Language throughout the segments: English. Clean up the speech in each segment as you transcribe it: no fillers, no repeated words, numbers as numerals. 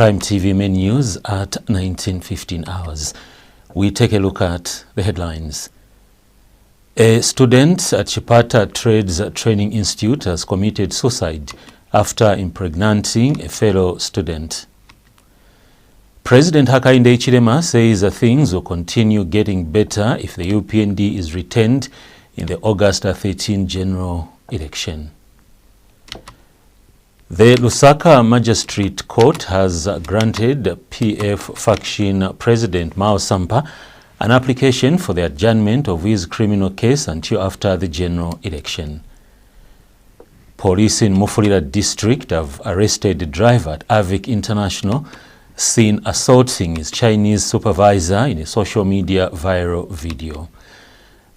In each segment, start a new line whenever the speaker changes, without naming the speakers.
Prime TV main news at 19:15 hours. We take a look at the headlines. A student at Chipata Trades Training Institute has committed suicide after impregnating a fellow student. President Hakainde Hichilema says things will continue getting better if the UPND is retained in the August 13 general election. The Lusaka Magistrate Court has granted PF faction President Mao Sampa an application for the adjournment of his criminal case until after the general election. Police in Mufulira district have arrested a driver at Avic International seen assaulting his Chinese supervisor in a social media viral video.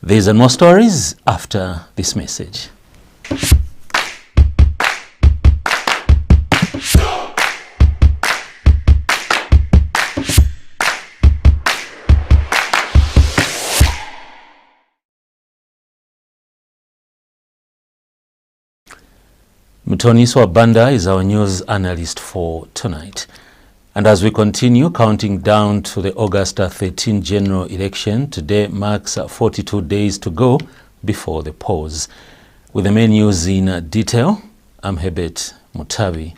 These and more stories after this message. Mutoniso Banda is our news analyst for tonight. And as we continue counting down to the August 13 general election, today marks 42 days to go before the polls. With the main news in detail, I'm Hebet Mutabi.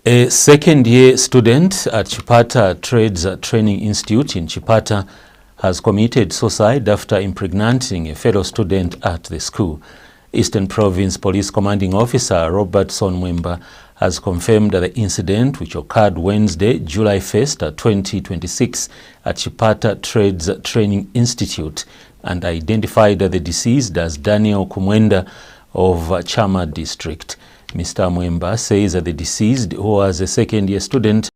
A second-year student at Chipata Trades Training Institute in Chipata has committed suicide after impregnating a fellow student at the school. Eastern Province Police Commanding Officer Robertson Mwemba has confirmed the incident, which occurred Wednesday, July 1st, 2026 at Chipata Trades Training Institute, and identified the deceased as Daniel Kumwenda of Chama District. Mr. Mwemba says that the deceased, who was a second-year student,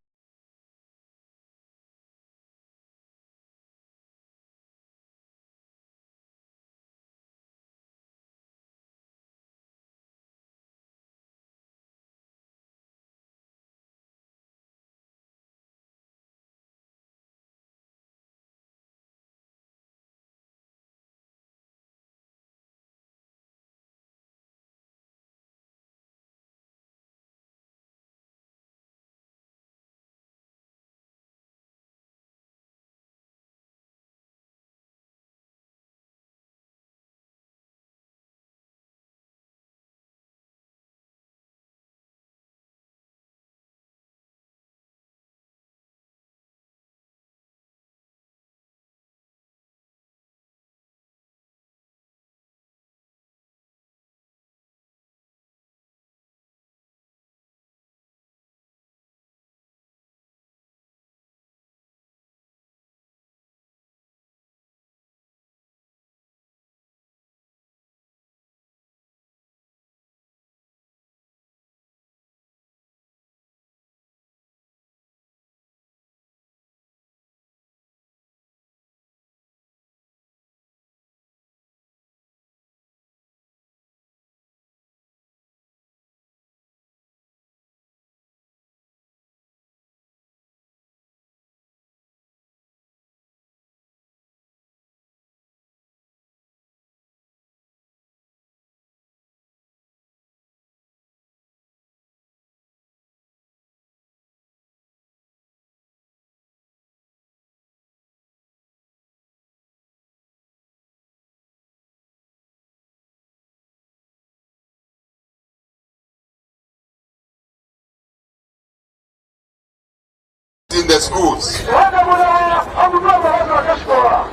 in the schools.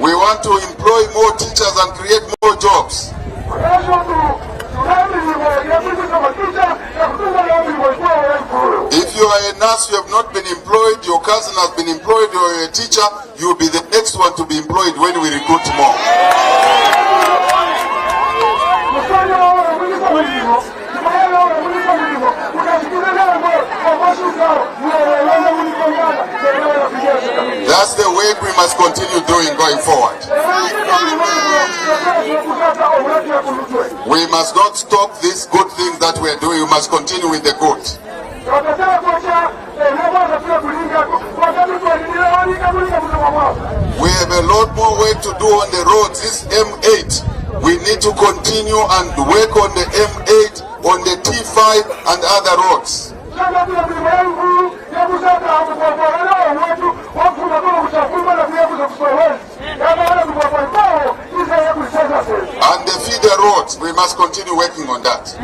We want to employ more teachers and create more jobs. If you are a nurse, you have not been employed, your cousin has been employed, or you're a teacher, you will be the next one to be employed when we recruit more. That's the way we must continue doing going forward. We must not stop these good things that we are doing. We must continue with the good. We have a lot more work to do on the roads. This M8, we need to continue and work on the M8, on the T5 and other roads. we must continue working on that.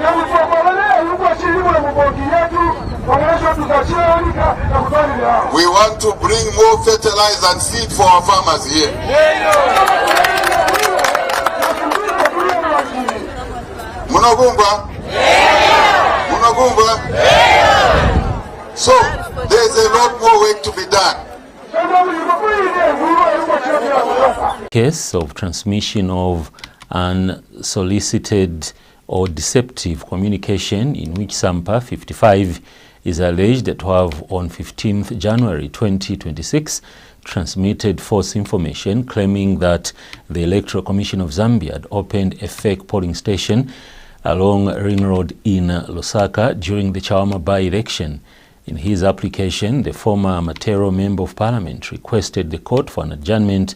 We want to bring more fertilizer and seed for our farmers here. Munagumba? Munagumba? So, there's a lot more work to be done.
Case of transmission of unsolicited or deceptive communication in which Sampa, 55, is alleged to have on 15th January 2026 transmitted false information claiming that the Electoral Commission of Zambia had opened a fake polling station along Ring Road in Lusaka during the Chawama by-election. In his application, the former Matero Member of Parliament requested the court for an adjournment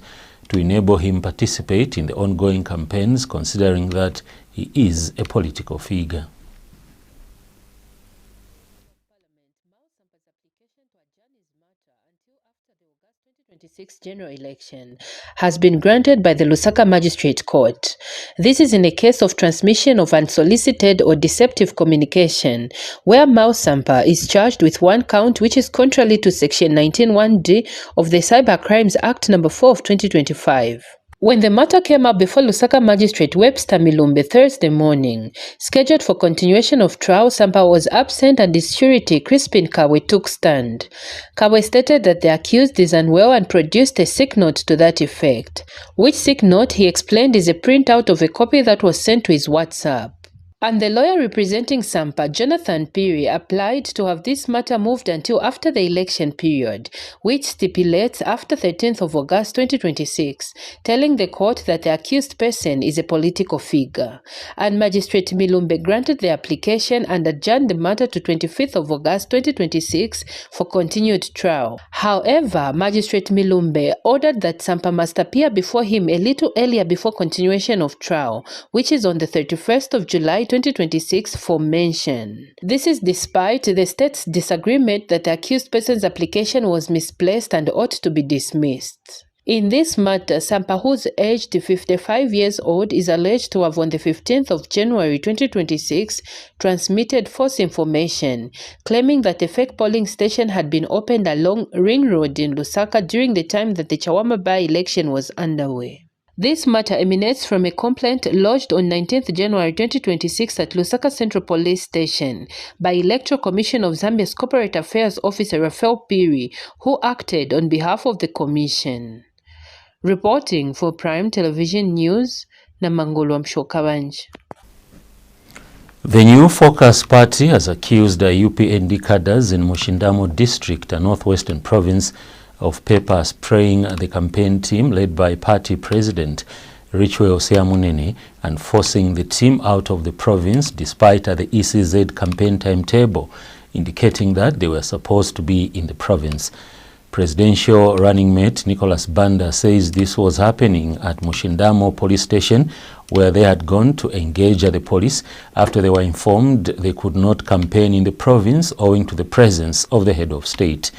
to enable him participate in the ongoing campaigns, considering that he is a political figure.
General election has been granted by the Lusaka Magistrate Court. This is in a case of transmission of unsolicited or deceptive communication, where Mao Sampa is charged with one count which is contrary to Section 19(1)(d) of the Cyber Crimes Act No. 4 of 2025. When the matter came up before Lusaka Magistrate Webster Milumbe Thursday morning, scheduled for continuation of trial, Sampa was absent and his surety, Crispin Kawe, took stand. Kawe stated that the accused is unwell and produced a sick note to that effect, which sick note he explained is a printout of a copy that was sent to his WhatsApp. And the lawyer representing Sampa, Jonathan Piri, applied to have this matter moved until after the election period, which stipulates after 13th of August 2026, telling the court that the accused person is a political figure. And Magistrate Milumbe granted the application and adjourned the matter to 25th of August 2026 for continued trial. However, Magistrate Milumbe ordered that Sampa must appear before him a little earlier before continuation of trial, which is on the 31st of July 2026 for mention. This is despite the state's disagreement that the accused person's application was misplaced and ought to be dismissed. In this matter, Sampa, who's aged 55 years old, is alleged to have on the 15th of January 2026 transmitted false information, claiming that a fake polling station had been opened along Ring Road in Lusaka during the time that the Chawama by-election was underway. This matter emanates from a complaint lodged on 19th January 2026 at Lusaka Central Police Station by Electoral Commission of Zambia's Corporate Affairs Officer Rafael Piri, who acted on behalf of the Commission. Reporting for Prime Television News, Namangulu Mshokabanji.
The New Focus Party has accused UPND cadres in Mushindamo District, a northwestern province, of paper spraying the campaign team led by party president Richwe Oseamunene and forcing the team out of the province despite the ECZ campaign timetable indicating that they were supposed to be in the province. Presidential running mate Nicholas Banda says this was happening at Mushindamo police station, where they had gone to engage the police after they were informed they could not campaign in the province owing to the presence of the head of state.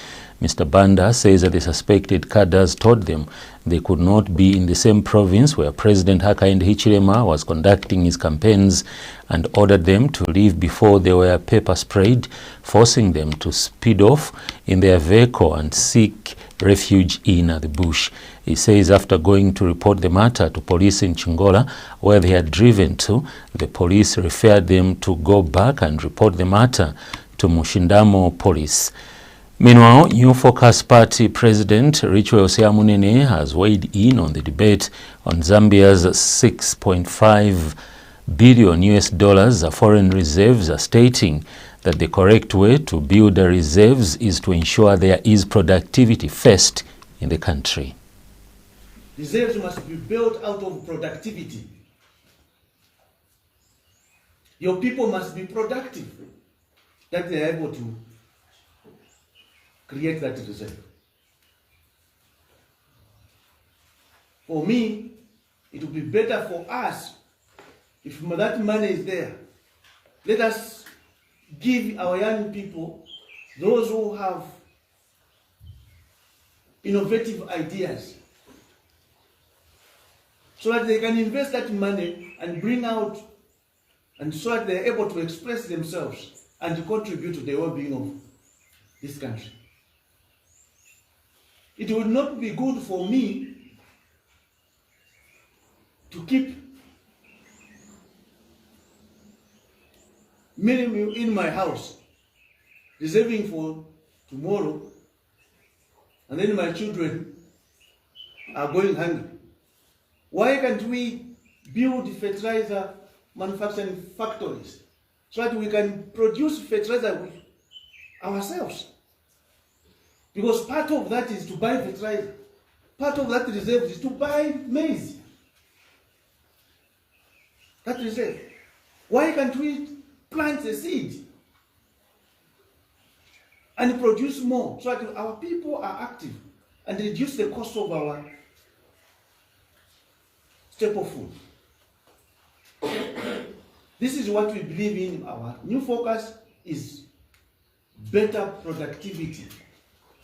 Mr. Banda says that the suspected cadres told them they could not be in the same province where President Hakainde Hichilema was conducting his campaigns and ordered them to leave before they were pepper sprayed, forcing them to speed off in their vehicle and seek refuge in the bush. He says after going to report the matter to police in Chingola, where they had driven to, the police referred them to go back and report the matter to Mushindamo police. Meanwhile, New Focus Party President Richwe Oseamunene has weighed in on the debate on Zambia's $6.5 billion foreign reserves, stating that the correct way to build the reserves is to ensure there is productivity first in the country.
Reserves must be built out of productivity. Your people must be productive, that they are able to create that reserve. For me, it would be better for us if that money is there. Let us give our young people, those who have innovative ideas, so that they can invest that money and bring out and so that they're able to express themselves and contribute to the well-being of this country. It would not be good for me to keep meal in my house, reserving for tomorrow, and then my children are going hungry. Why can't we build fertilizer manufacturing factories so that we can produce fertilizer ourselves? Because part of that is to buy fertilizer. Part of that reserve is to buy maize. That reserve. Why can't we plant a seed and produce more so that our people are active and reduce the cost of our staple food? This is what we believe in. Our new focus is better productivity.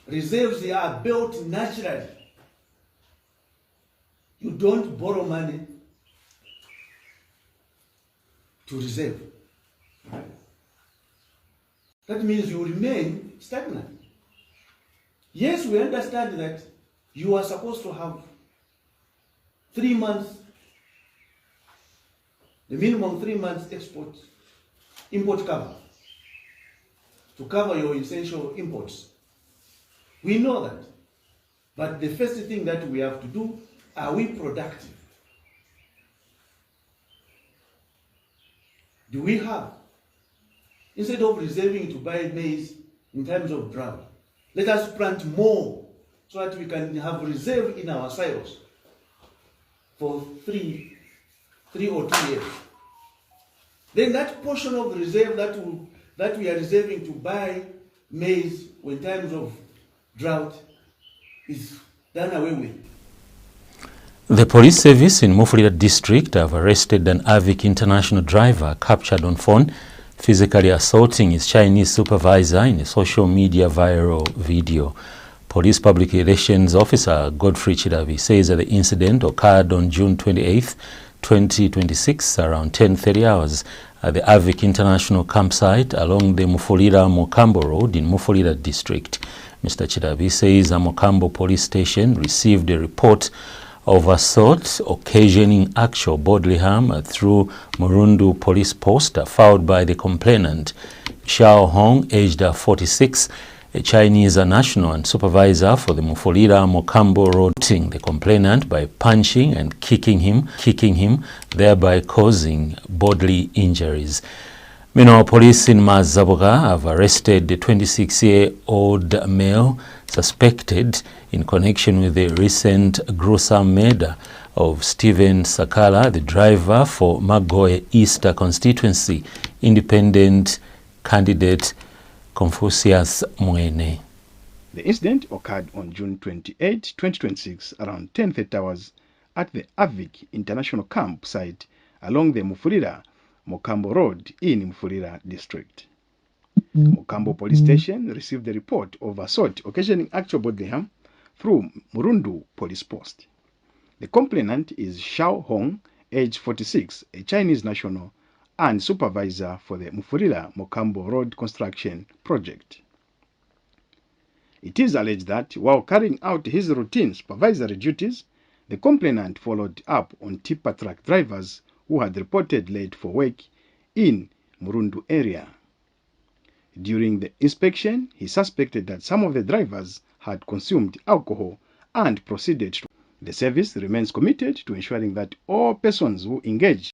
Reserves are built naturally. You don't borrow money to reserve. That means you remain stagnant. Yes, we understand that you are supposed to have 3 months, the minimum 3 months import cover to cover your essential imports. We know that. But the first thing that we have to do, are we productive? Do we have? Instead of reserving to buy maize in times of drought, let us plant more so that we can have reserve in our silos for three or 2 years. Then that portion of the reserve that we are reserving to buy maize when times of drought is done away with.
The police service in Mufulira district have arrested an Avic International driver captured on phone physically assaulting his Chinese supervisor in a social media viral video. Police Public Relations Officer Godfrey Chidavi says that the incident occurred on June 28, 2026 around 10:30 hours at the Avic International campsite along the Mufulira-Mokambo Road in Mufulira district. Mr. Chidavi says a Mokambo police station received a report of assault occasioning actual bodily harm through Murundu police post filed by the complainant, Xiao Hong, aged 46, a Chinese national and supervisor for the Mufulira-Mokambo Road, the complainant by punching and kicking him, thereby causing bodily injuries. Meanwhile, police in Mazaboga have arrested the 26-year-old male suspected in connection with the recent gruesome murder of Stephen Sakala, the driver for Magoye East constituency independent candidate Confucius Mwene.
The incident occurred on June 28, 2026, around 10:30 hours at the Avic International campsite along the Mufulira-Mokambo Road in Mufulira district. Mokambo police station received the report of assault occasioning actual bodily harm through Murundu police post. The complainant is Xiao Hong, age 46, a Chinese national and supervisor for the Mufulira-Mokambo Road construction project. It is alleged that while carrying out his routine supervisory duties, the complainant followed up on tipper truck drivers who had reported late for work in Murundu area. During the inspection, he suspected that some of the drivers had consumed alcohol and proceeded to. The service remains committed to ensuring that all persons who engage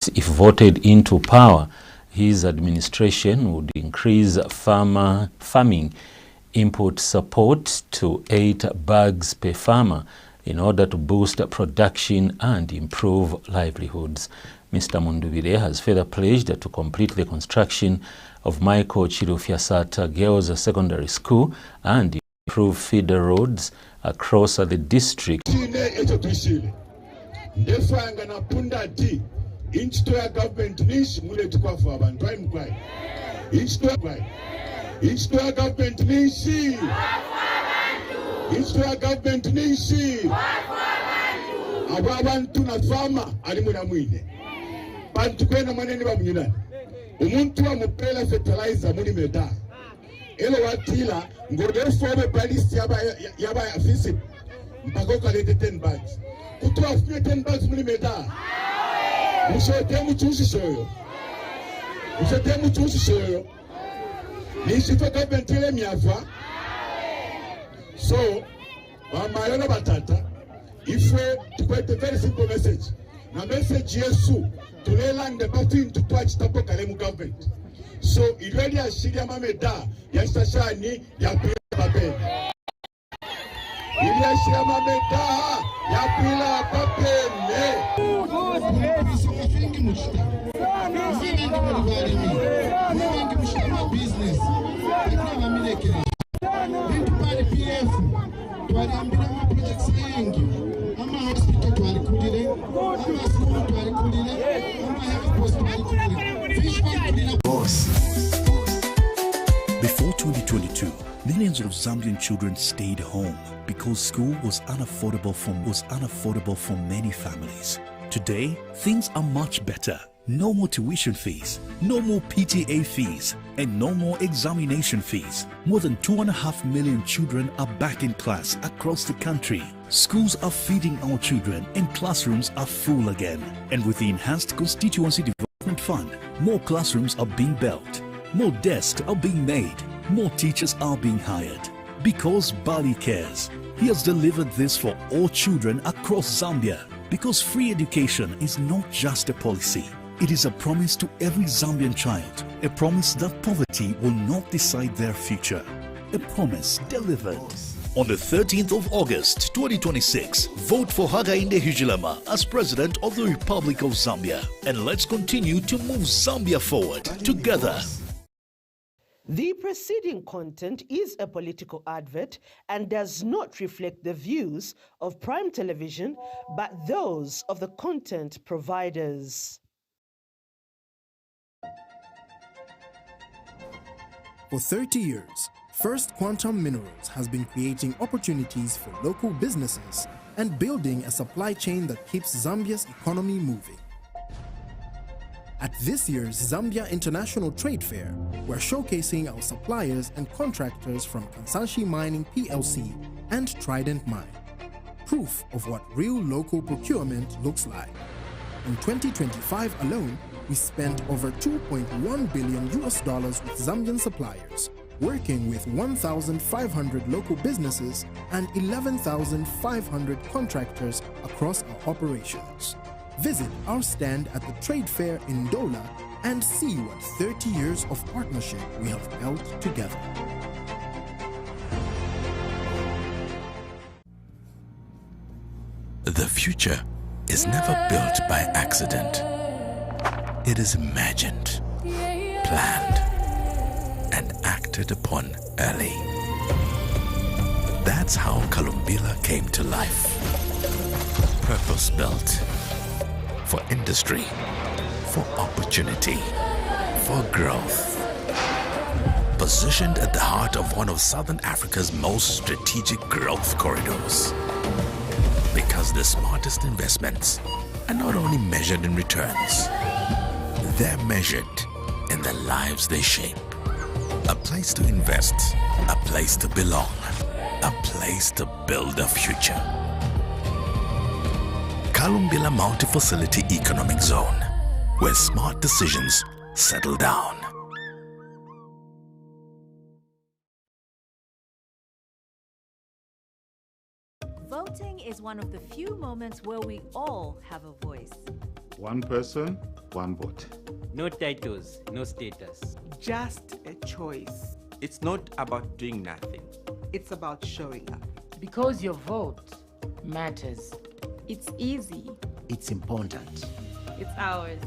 If voted into power, his administration would increase farming input support to 8 bags per farmer in order to boost production and improve livelihoods. Mr. Mundubire has further pledged to complete the construction of Michael Chirufyasata Girls Secondary School and improve feeder roads across the district.
Bantu kwena manene bamunyina umuntu wa mupela fertilizer muri meda ele watila ngodefobe balist yaba afisi mpaka kalete 10 bags kutoa 10 bags muri meda mushote muchushi shoyo nisifaka bentele miafa so mama yona batata ifwe tukwete very simple message na message Yesu tulela batu intutwachi tapo kalemu government so ilweli ya shiri ya mameda ya stashani ya pila papene ili ya shiri ya mameda ya pila papene
Before 2022, millions of Zambian children stayed home because school was unaffordable for many families. Today, things are much better. No more tuition fees, no more PTA fees, and no more examination fees. More than 2.5 million children are back in class across the country. Schools are feeding our children and classrooms are full again. And with the enhanced Constituency Development Fund, more classrooms are being built, more desks are being made, more teachers are being hired. Because Bali cares. He has delivered this for all children across Zambia. Because free education is not just a policy. It is a promise to every Zambian child, a promise that poverty will not decide their future, a promise delivered. On the 13th of August 2026, vote for Hakainde Hichilema as President of the Republic of Zambia. And let's continue to move Zambia forward together.
The preceding content is a political advert and does not reflect the views of Prime Television, but those of the content providers.
For 30 years, First Quantum Minerals has been creating opportunities for local businesses and building a supply chain that keeps Zambia's economy moving. At this year's Zambia International Trade Fair, we're showcasing our suppliers and contractors from Kansanshi Mining PLC and Trident Mine. Proof of what real local procurement looks like. In 2025 alone, we spent over $2.1 billion with Zambian suppliers, working with 1,500 local businesses and 11,500 contractors across our operations. Visit our stand at the trade fair in Ndola and see what 30 years of partnership we have built together.
The future is never built by accident. It is imagined, planned, and acted upon early. That's how Kalumbila came to life. Purpose-built. For industry, for opportunity, for growth. Positioned at the heart of one of Southern Africa's most strategic growth corridors. Because the smartest investments are not only measured in returns, they're measured in the lives they shape. A place to invest, a place to belong, a place to build a future. Kalumbila Multi-Facility Economic Zone, where smart decisions settle down.
Voting is one of the few moments where we all have a voice.
One person,
one vote.
No titles, no status.
Just a choice.
It's not about doing nothing.
It's about showing up.
Because your vote matters.
It's easy.
It's important.
It's ours.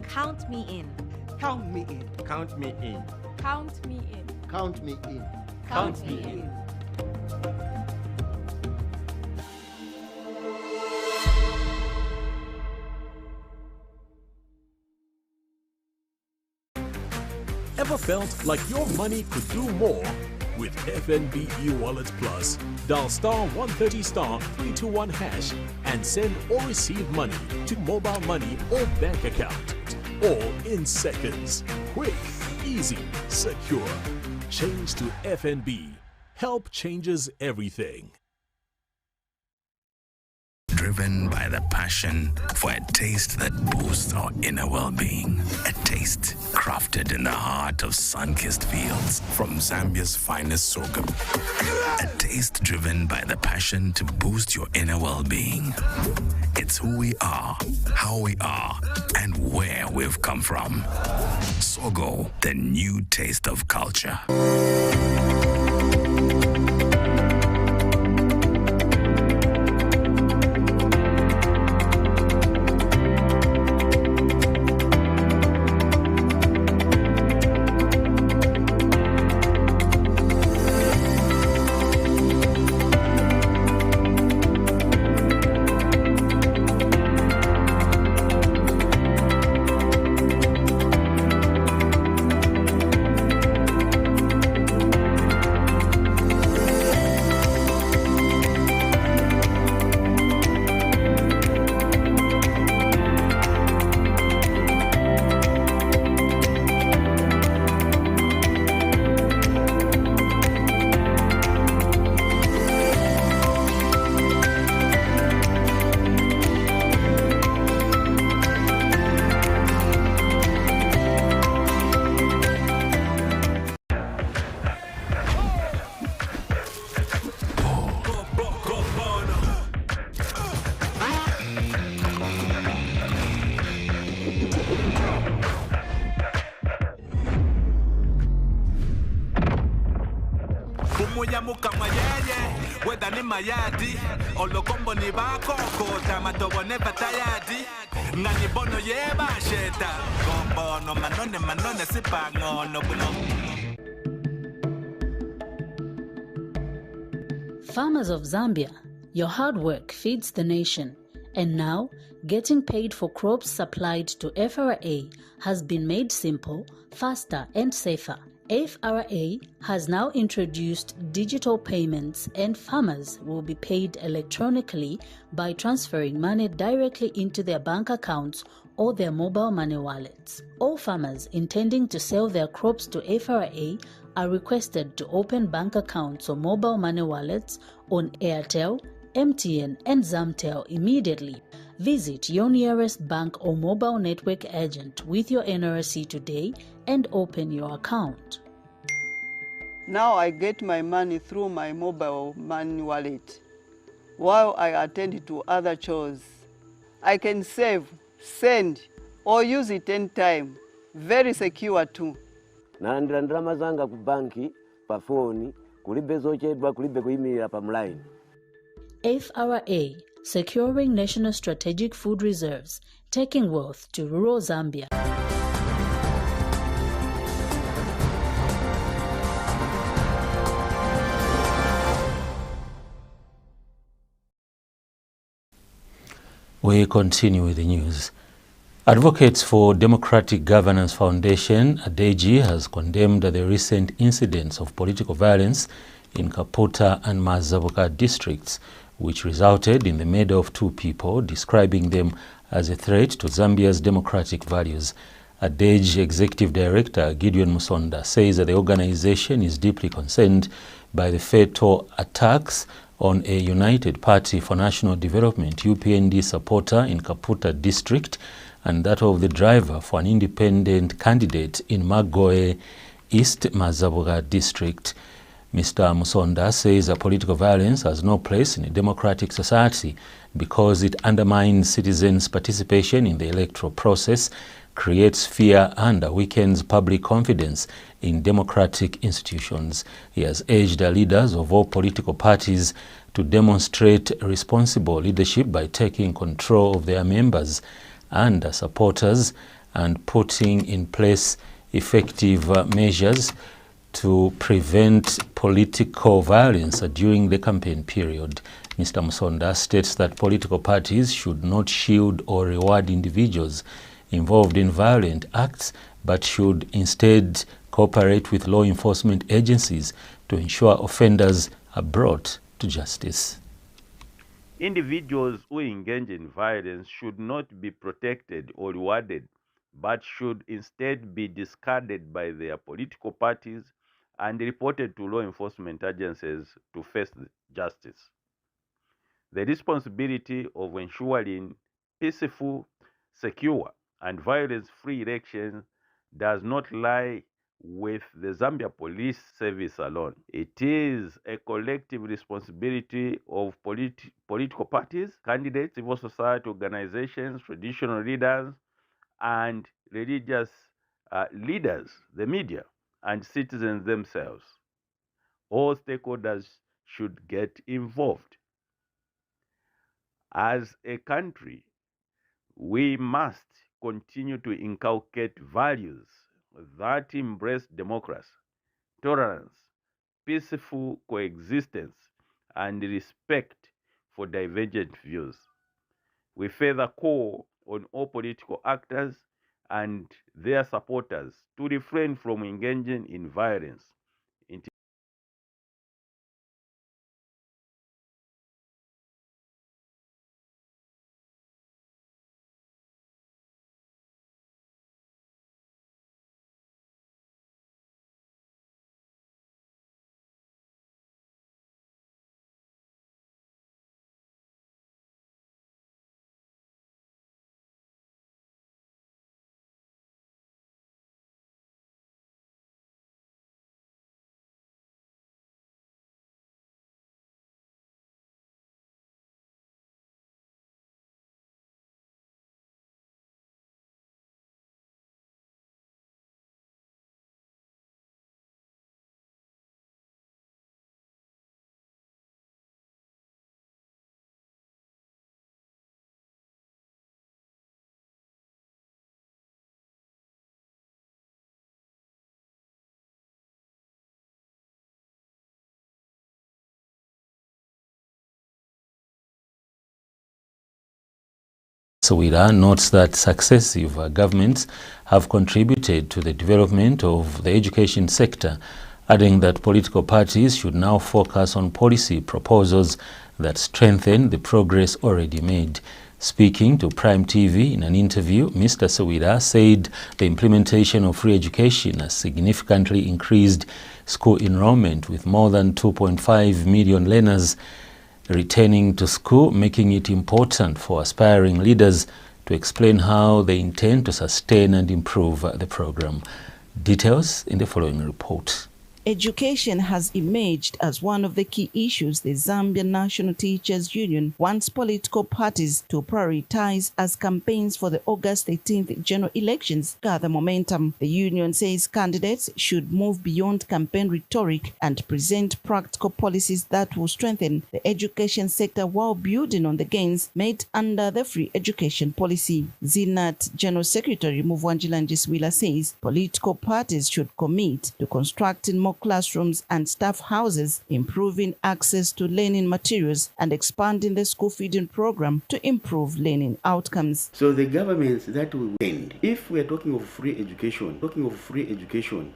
Count me in.
Count me in.
Count me in.
Count me in.
Count me in.
Count me in.
Ever felt like your money could do more? With FNB eWallet Plus, dial *130*321# and send or receive money to mobile money or bank account. All in seconds. Quick, easy, secure. Change to FNB. Help changes everything.
Driven by the passion for a taste that boosts our inner well-being. A taste crafted in the heart of sun-kissed fields from Zambia's finest sorghum. A taste driven by the passion to boost your inner well-being. It's who we are, how we are, and where we've come from. Sogo, the new taste of culture.
Mayadi, olokombo ni bako kota matobo never tayadi. Ngani bono yeba sheta. Kombo no manone sipango no buno.
Farmers of Zambia, your hard work feeds the nation. And now, getting paid for crops supplied to FRA has been made simple, faster and safer. FRA has now introduced digital payments and farmers will be paid electronically by transferring money directly into their bank accounts or their mobile money wallets. All farmers intending to sell their crops to FRA are requested to open bank accounts or mobile money wallets on Airtel, MTN and Zamtel immediately. Visit your nearest bank or mobile network agent with your NRC today and open your account.
Now I get my money through my mobile money wallet while I attend to other chores. I can save, send, or use it anytime. Very secure too.
Nalandira ndalama zanga ku banki, pa phone, kulibe zochedwa, kulibe kuyimirira pa mline.
FRA, securing national strategic food reserves, taking wealth to rural Zambia.
We continue with the news. Advocates for Democratic Governance Foundation, ADEGI, has condemned the recent incidents of political violence in Kaputa and Mazabuka districts, which resulted in the murder of 2 people, describing them as a threat to Zambia's democratic values. ADEGI Executive Director Gideon Musonda says that the organization is deeply concerned by the fatal attacks on a United Party for National Development UPND supporter in Kaputa district and that of the driver for an independent candidate in Magoe East Mazabuga district. Mr. Musonda says political violence has no place in a democratic society because it undermines citizens' participation in the electoral process, creates fear and weakens public confidence in democratic institutions. He has urged the leaders of all political parties to demonstrate responsible leadership by taking control of their members and supporters and putting in place effective measures to prevent political violence during the campaign period. Mr. Musonda states that political parties should not shield or reward individuals involved in violent acts, but should instead cooperate with law enforcement agencies to ensure offenders are brought to justice.
Individuals who engage in violence should not be protected or rewarded, but should instead be discarded by their political parties and reported to law enforcement agencies to face justice. The responsibility of ensuring peaceful, secure, and violence-free elections does not lie with the Zambia Police Service alone. It is a collective responsibility of political parties, candidates, civil society organizations, traditional leaders, and religious leaders, the media, and citizens themselves. All stakeholders should get involved. As a country, we must continue to inculcate values that embrace democracy, tolerance, peaceful coexistence, and respect for divergent views. We further call on all political actors and their supporters to refrain from engaging in violence.
Sawira notes that successive governments have contributed to the development of the education sector, adding that political parties should now focus on policy proposals that strengthen the progress already made. Speaking to Prime TV in an interview, Mr. Sawira said the implementation of free education has significantly increased school enrollment, with more than 2.5 million learners returning to school, making it important for aspiring leaders to explain how they intend to sustain and improve the program. Details in the following report.
Education has emerged as one of the key issues the Zambian National Teachers Union wants political parties to prioritize as campaigns for the August 18th general elections gather momentum. The union says candidates should move beyond campaign rhetoric and present practical policies that will strengthen the education sector while building on the gains made under the free education policy. ZNAT General Secretary Muvwanjila Njiswila says political parties should commit to constructing more classrooms and staff houses, improving access to learning materials, and expanding the school feeding program to improve learning outcomes.
So the governments that will end, if we are talking of free education,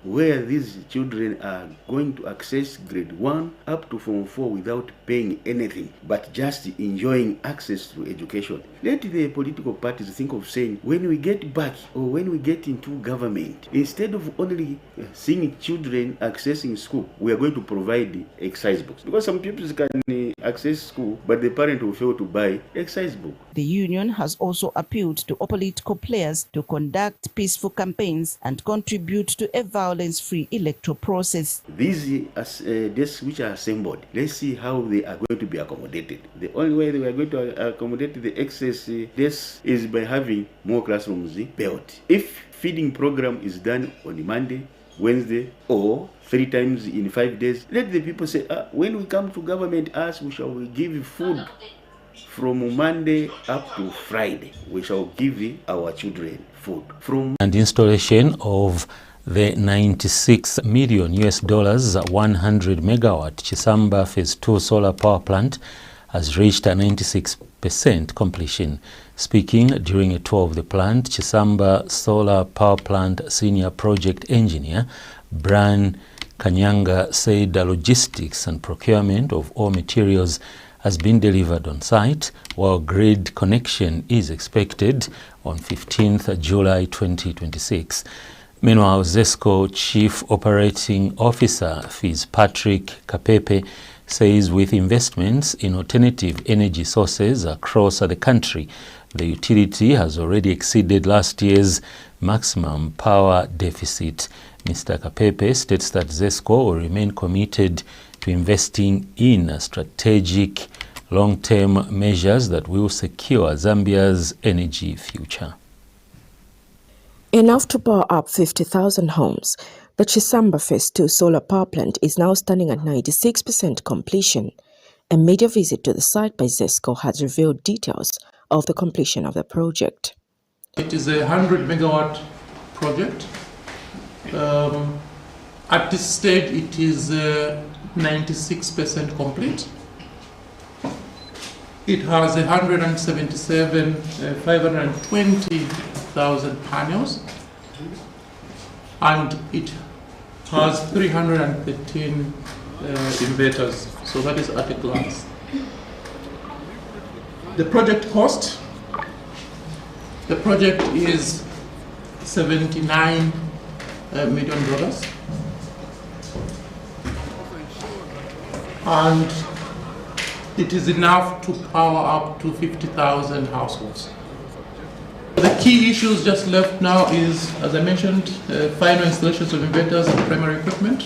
where these children are going to access grade 1 up to form 4 without paying anything, but just enjoying access to education. Let the political parties think of saying, when we get back or when we get into government, instead of only seeing children access accessing school, we are going to provide exercise books. Because some people can access school, but the parent will fail to buy exercise book.
The union has also appealed to all political players to conduct peaceful campaigns and contribute to a violence-free electoral process.
These desks which are assembled, let's see how they are going to be accommodated. The only way they are going to accommodate the excess desks is by having more classrooms built. If feeding program is done on Monday, Wednesday, or 3 times in 5 days, let the people say, when we come to government, we shall give food from Monday up to Friday. We shall give our children food.
And installation of the $96 million 100 megawatt Chisamba Phase 2 solar power plant has reached a 96% completion. Speaking during a tour of the plant, Chisamba Solar Power Plant Senior Project Engineer Brian Kanyanga said the logistics and procurement of all materials has been delivered on site, while grid connection is expected on 15th July 2026. Meanwhile, ZESCO Chief Operating Officer Fitzpatrick Kapepe says with investments in alternative energy sources across the country, the utility has already exceeded last year's maximum power deficit. Mr. Kapepe states that ZESCO will remain committed to investing in strategic long-term measures that will secure Zambia's energy future.
Enough to power up 50,000 homes, the Chisamba Phase 2 solar power plant is now standing at 96% completion. A media visit to the site by ZESCO has revealed details of the completion of the project.
It is a 100 megawatt project. At this stage, it is 96% complete. It has 520,000 panels, and it has 313 inverters. So that is at a glance. The project cost, the project is $79 million, and it is enough to power up to 50,000 households. The key issues just left now is, as I mentioned, final installations of inverters and primary equipment.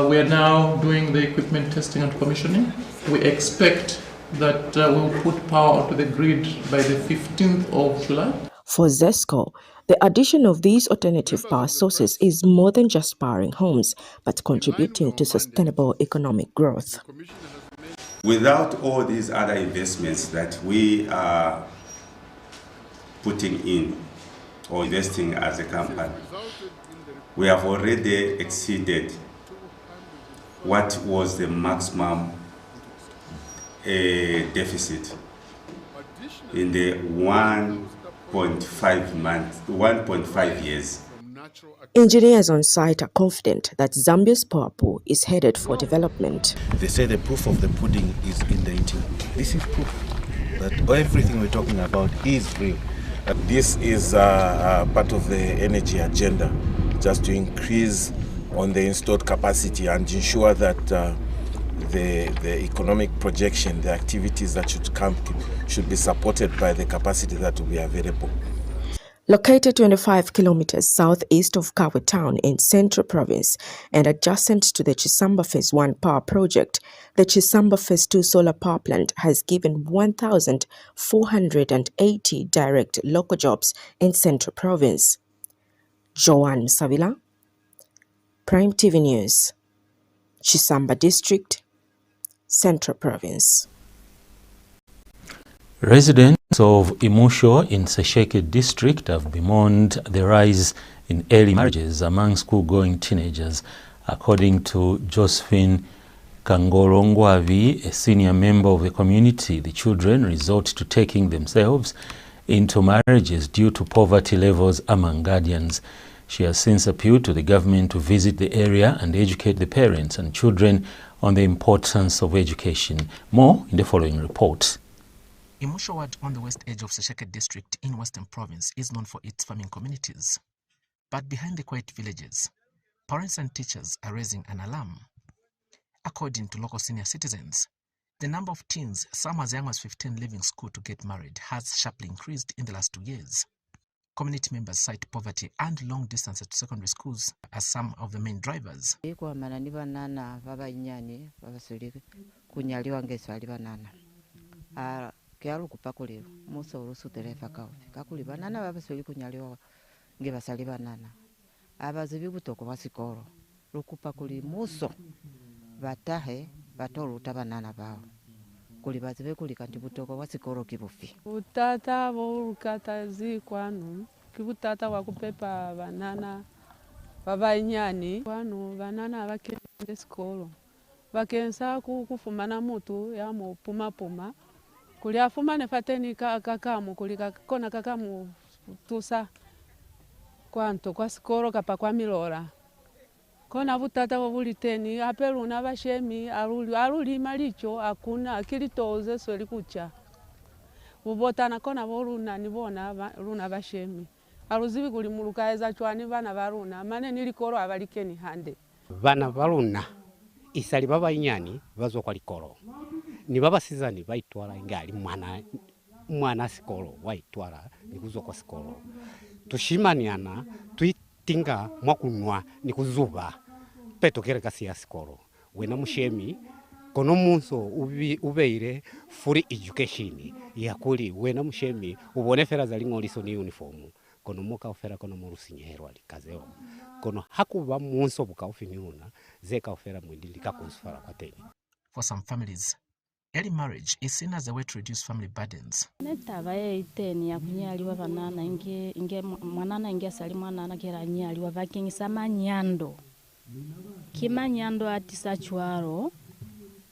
We are now doing the equipment testing and commissioning. We expect that we'll put power onto the grid by the 15th of July.
For ZESCO, the addition of these alternative power sources is more than just powering homes, but contributing to sustainable economic growth.
Without all these other investments that we are putting in or investing as a company, we have already exceeded what was the maximum deficit in the 1.5 years.
Engineers on site are confident that Zambia's power pool is headed for development.
They say the proof of the pudding is in the eating. This is proof that everything we're talking about is real. This is part of the energy agenda, just to increase on the installed capacity and ensure that the economic projection, the activities that should come, should be supported by the capacity that will be available.
Located 25 kilometers southeast of Kabwe town in Central Province and adjacent to the Chisamba Phase 1 power project, the Chisamba Phase 2 solar power plant has given 1,480 direct local jobs in Central Province. Joanne Savila, Prime TV News, Chisamba District, Central Province.
Residents of Imusho in Sesheke district have bemoaned the rise in early marriages among school-going teenagers. According to Josephine Kangolongwavi, a senior member of the community, the children resort to taking themselves into marriages due to poverty levels among guardians. She has since appealed to the government to visit the area and educate the parents and children on the importance of education. More in the following report.
Imusho ward on the west edge of Sesheke district in Western Province is known for its farming communities. But behind the quiet villages, parents and teachers are raising an alarm. According to local senior citizens, the number of teens, some as young as 15, leaving school to get married has sharply increased in the last 2 years. Community members cite poverty and long distances to secondary schools as some of the main drivers.
Kialu kupakuliro muso urusu tereva kaufi kakuli banana babasoli kunyaliwa nge basali banana abazibi butoko basikoro lukupakuli muso batahe batoluta banana bao kuli bazibe kuli kanti butoko basikoro kibufi
utata volukata zikwanu kibutata wakupepa banana babainyani kwanu banana bakende skolo bakensa kufumana mutu ya mu puma kuli afumane fateni kakamu kuli kona kakamu tusa kwanto kwa skoro kapa kwa milora kona butata wabuliteni apeluna bashemi aruli malicho akuna akilitoze soli kucha ubotana kona boruna nibona runa bashemi aruzibi kuli mulukaeza chwani bana baruna mane nilikoro abalikeni hande
bana baruna isali baba inyani bazo kwa likoro ni baba sizani baitwala ingali mwana sikolo waitwala nikuzo kwa sikolo tushimaniana tuitinga mwakunwa nikuzuba petokere kasi ya sikolo wena mushemi kono munso ubeire free education yakuli wena mushemi ubone fera za lingoliso ni uniform kono muka ofera kono murusinyero alikazeo kono hakuba munso bukaufiniuna zeka ofera mwindilika kunsfara kwateni.
For some families, early marriage is seen as a way to reduce family burdens.
Netabaye iteni ya kunyaliwa banana inge mwanana inge sali mwanana kera nyaliwa vakingisa manyando. Kimanyando atisa chwaro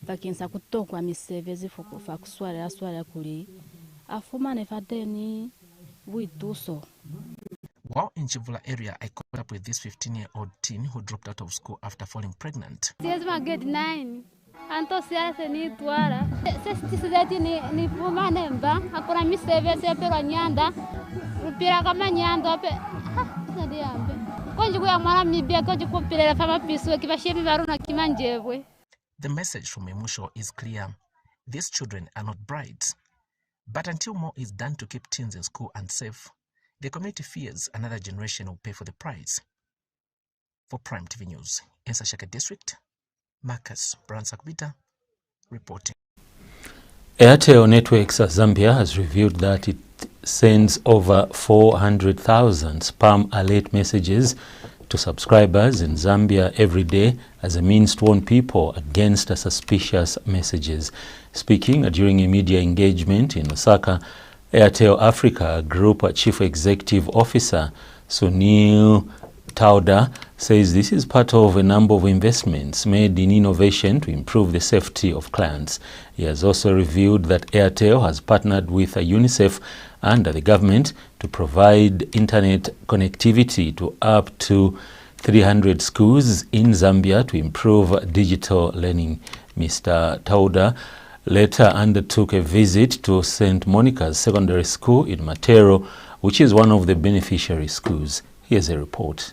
vakinsa kutokwa misevezi fa kuswara kuli afuma nefateni buituso.
While in Chivula area, I caught up with this 15-year-old teen who dropped out of school after falling pregnant.
Yes, my grade 9. Anto siasa ni tuara. Sisi ni fuma nemba. Hakuna misevezi pero nyanda. Rupira kama nyanda ape. Sadi ambe. Konji kuya mwana mibia konji kupira fama pisu kibashemi baruna kimanjebwe.
The message from Emusho is clear. These children are not brides. But until more is done to keep teens in school and safe, the community fears another generation will pay for the price. For Prime TV News, in Sashaka District, Marcus Bransakvita reporting.
Airtel Networks Zambia has revealed that it sends over 400,000 spam alert messages to subscribers in Zambia every day as a means to warn people against suspicious messages. Speaking during a media engagement in Osaka, Airtel Africa Group Chief Executive Officer Sunil Tauda says this is part of a number of investments made in innovation to improve the safety of clients. He has also revealed that Airtel has partnered with UNICEF and the government to provide internet connectivity to up to 300 schools in Zambia to improve digital learning. Mr. Tauda later undertook a visit to St. Monica's Secondary School in Matero, which is one of the beneficiary schools. Here's a report.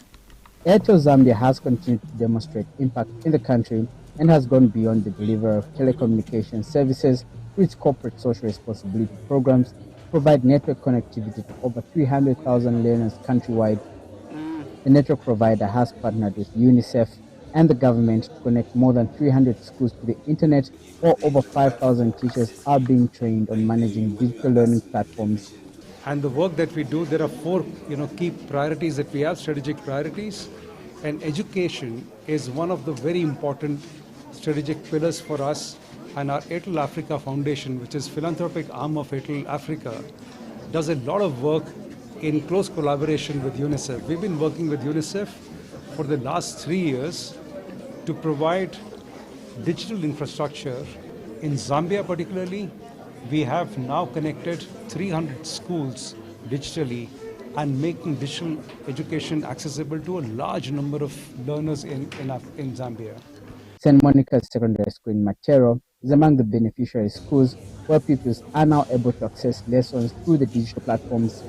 Airtel Zambia has continued to demonstrate impact in the country and has gone beyond the delivery of telecommunication services to its corporate social responsibility programs to provide network connectivity to over 300,000 learners countrywide. The network provider has partnered with UNICEF and the government to connect more than 300 schools to the internet, while over 5,000 teachers are being trained on managing digital learning platforms.
And the work that we do, there are four key priorities that we have, strategic priorities. And education is one of the very important strategic pillars for us. And our Airtel Africa Foundation, which is philanthropic arm of Airtel Africa, does a lot of work in close collaboration with UNICEF. We've been working with UNICEF for the last 3 years to provide digital infrastructure in Zambia particularly. We have now connected 300 schools digitally and making digital education accessible to a large number of learners in Zambia.
St. Monica's Secondary School in Matero is among the beneficiary schools where pupils are now able to access lessons through the digital platforms.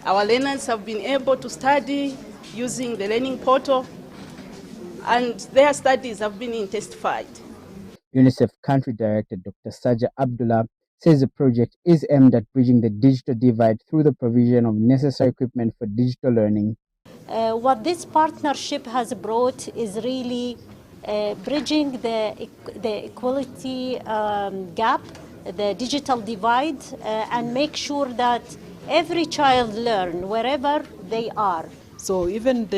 Our learners have been able to study using the learning portal.
and their studies have been intensified.
UNICEF Country Director Dr. Saja Abdullah says the project is aimed at bridging the digital divide through the provision of necessary equipment for digital learning.
What this partnership has brought is really bridging the equality gap, the digital divide, and make sure that every child learn wherever they are.
So even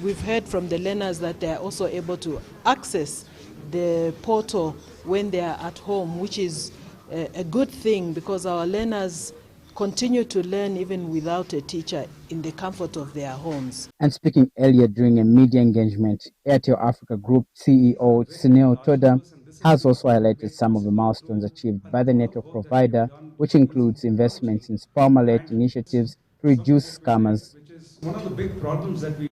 we've heard from the learners that they are also able to access the portal when they are at home, which is a good thing because our learners continue to learn even without a teacher in the comfort of their homes.
And speaking earlier during a media engagement, Airtel Africa Group CEO Sunil Toda has also highlighted some of the milestones achieved by the network provider, which includes investments in spam alert initiatives to reduce scammers.
One of the big problems that we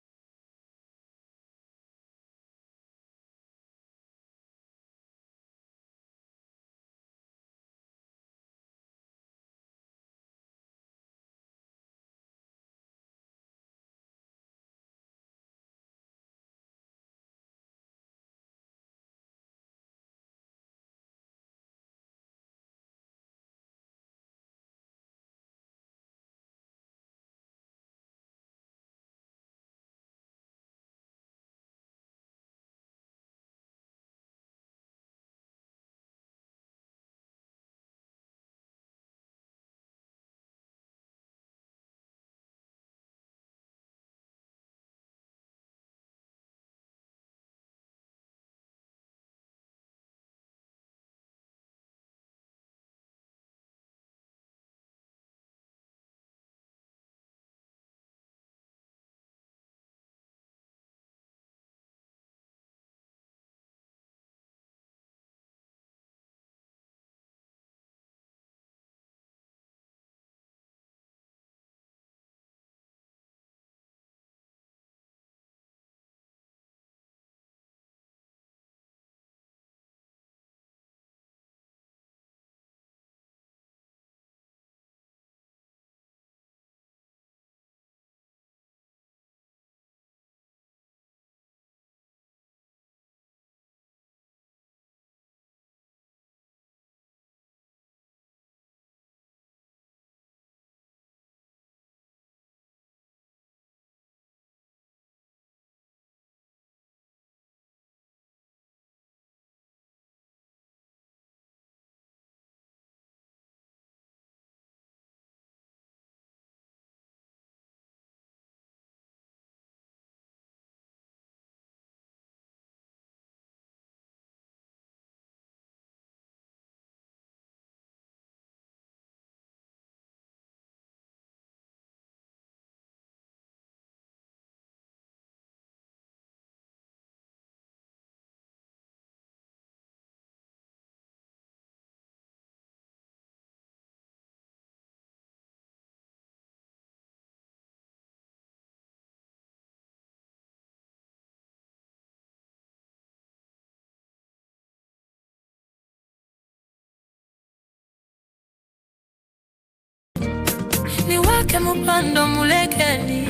niwake mupando mulekeli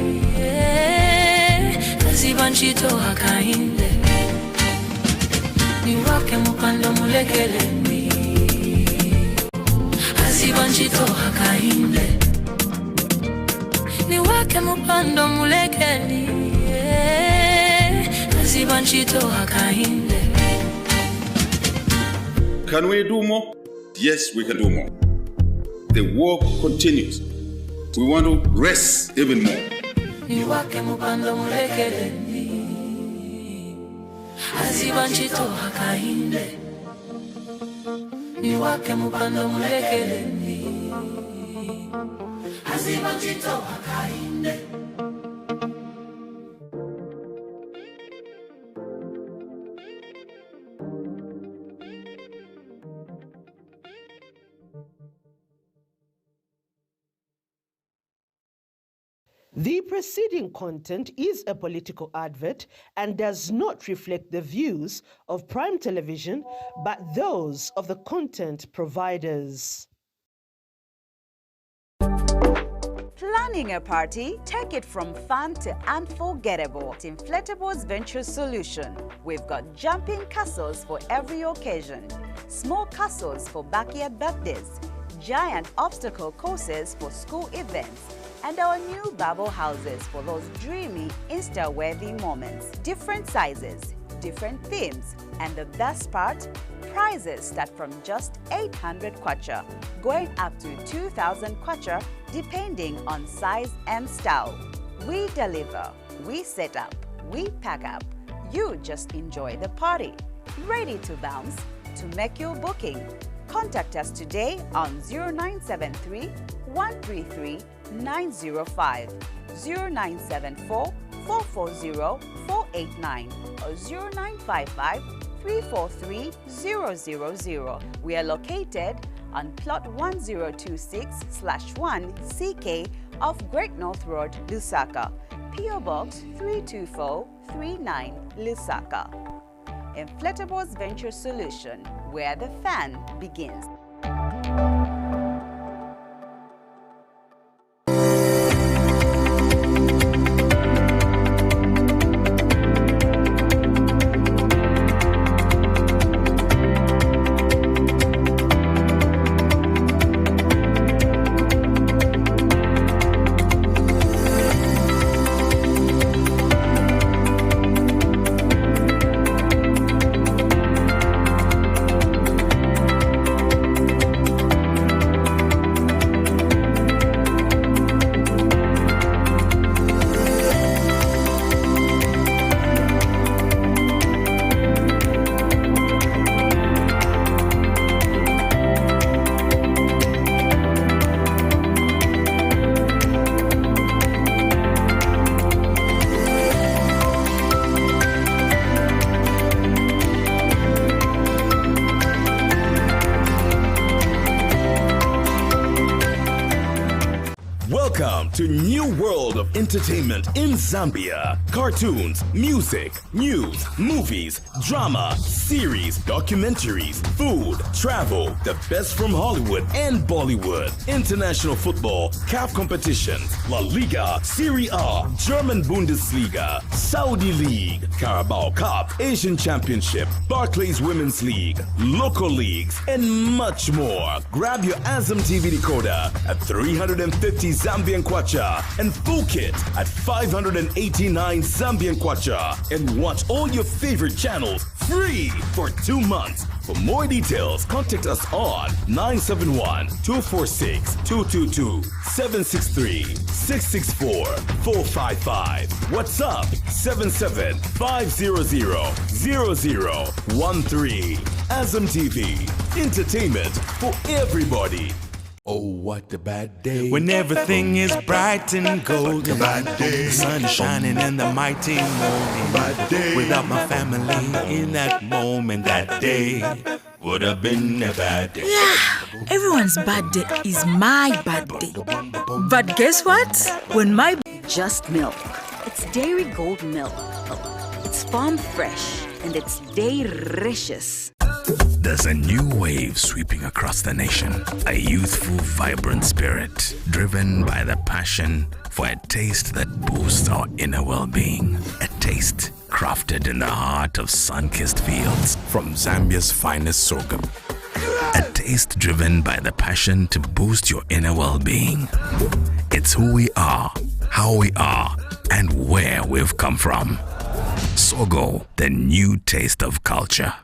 kaziba nchito hakainde niwake mupando mulekeli kaziba nchito hakainde niwake mupando mulekeli kaziba nchito hakainde.
Can we do more? Yes, we can do more. The work continues. We want to rest even more.
Niwake mupando mulekele aziba nchito hakainde niwake mupando mulekele aziba nchito hakainde.
The preceding content is a political advert and does not reflect the views of Prime Television, but those of the content providers.
Plan
Planning a party? Take it from fun to unforgettable. At Inflatables Venture Solution, we've got jumping castles for every occasion, small castles for backyard birthdays, giant obstacle courses for school events, and our new bubble houses for those dreamy, Insta-worthy moments. Different sizes, different themes, and the best part, prizes start from just 800 kwacha, going up to 2,000 kwacha depending on size and style. We deliver, we set up, we pack up. You just enjoy the party. Ready to bounce? To make your booking, contact us today on 0973 133 905, 0974 440 489, or 0955 343 000. We are located on plot 1026/1 CK of Great North Road, Lusaka, PO Box 32439, Lusaka. Inflatables Venture Solution, where the fun begins.
Welcome to New World of Entertainment in Zambia. Cartoons, music, news, movies, drama, series, documentaries, food, travel, the best from Hollywood and Bollywood, international football, CAF competitions, La Liga, Serie A, German Bundesliga, Saudi League, Carabao Cup, Asian Championship, Barclays Women's League, local leagues, and much more. Grab your Azam TV decoder at 350 Zambian Kwacha and full kit at 589 Zambian Kwacha, and watch all your favorite channels free for 2 months. For more details, contact us on 971-246-222, 763-664-455. WhatsApp 77-500-0013. Azam TV, entertainment for everybody.
Oh, what a bad day. When everything is bright and golden. Bad day. The sun is shining and the mighty morning. Bad day. Without my family in that moment, that day would have been a bad day.
Yeah, everyone's bad day is my bad day. But guess what? When my
just milk. It's Dairy Gold milk. It's farm fresh and it's delicious.
There's a new wave sweeping across the nation. A youthful, vibrant spirit, driven by the passion for a taste that boosts our inner well-being. A taste crafted in the heart of sun-kissed fields from Zambia's finest sorghum. A taste driven by the passion to boost your inner well-being. It's who we are, how we are, and where we've come from. Sogo, the new taste of culture.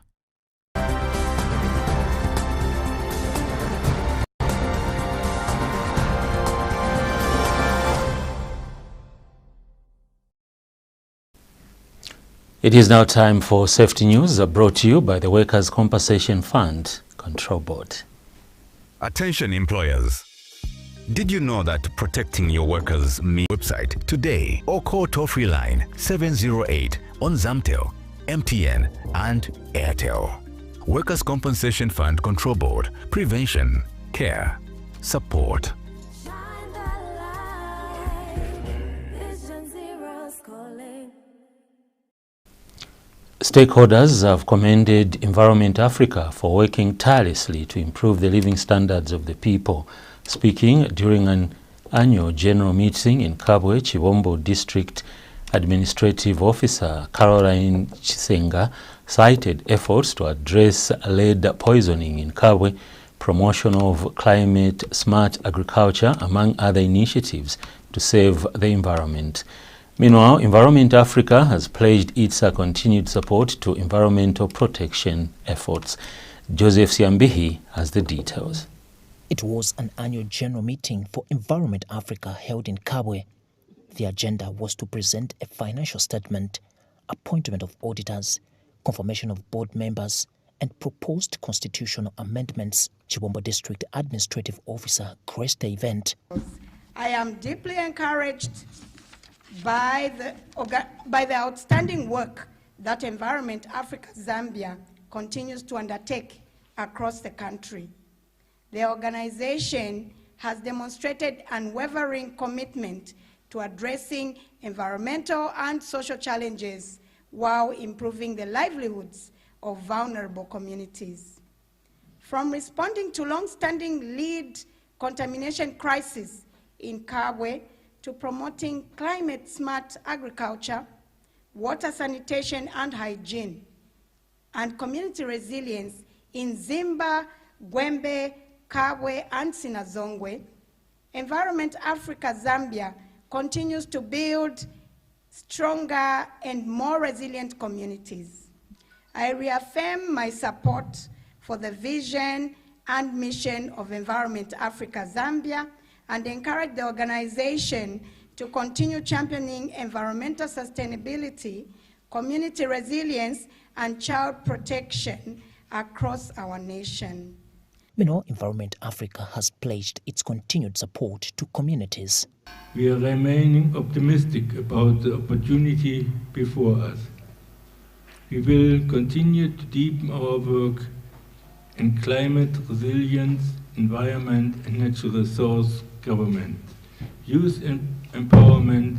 It is now time for safety news, brought to you by the Workers' Compensation Fund Control Board.
Attention employers. Did you know that protecting your workers means website today or call toll-free line 708 on Zamtel, MTN and Airtel. Workers' Compensation Fund Control Board. Prevention, care, support.
Stakeholders have commended Environment Africa for working tirelessly to improve the living standards of the people. Speaking during an annual general meeting in Kabwe, Chibombo District Administrative Officer Caroline Chisenga cited efforts to address lead poisoning in Kabwe, promotion of climate-smart agriculture, among other initiatives to save the environment. Meanwhile, Environment Africa has pledged its continued support to environmental protection efforts. Joseph Siambihi has the details.
It was an annual general meeting for Environment Africa held in Kabwe. The agenda was to present a financial statement, appointment of auditors, confirmation of board members, and proposed constitutional amendments. Chibombo District Administrative Officer graced the event.
I am deeply encouraged by the outstanding work that Environment Africa Zambia continues to undertake across the country. The organization has demonstrated unwavering commitment to addressing environmental and social challenges while improving the livelihoods of vulnerable communities. From responding to long-standing lead contamination crisis in Kabwe to promoting climate-smart agriculture, water sanitation and hygiene, and community resilience in Zimba, Gwembe, Kabwe, and Sinazongwe, Environment Africa Zambia continues to build stronger and more resilient communities. I reaffirm my support for the vision and mission of Environment Africa Zambia and encourage the organization to continue championing environmental sustainability, community resilience, and child protection across our nation.
Meanwhile, Environment Africa has pledged its continued support to communities.
We are remaining optimistic about the opportunity before us. We will continue to deepen our work in climate resilience, environment and natural resource government, youth empowerment,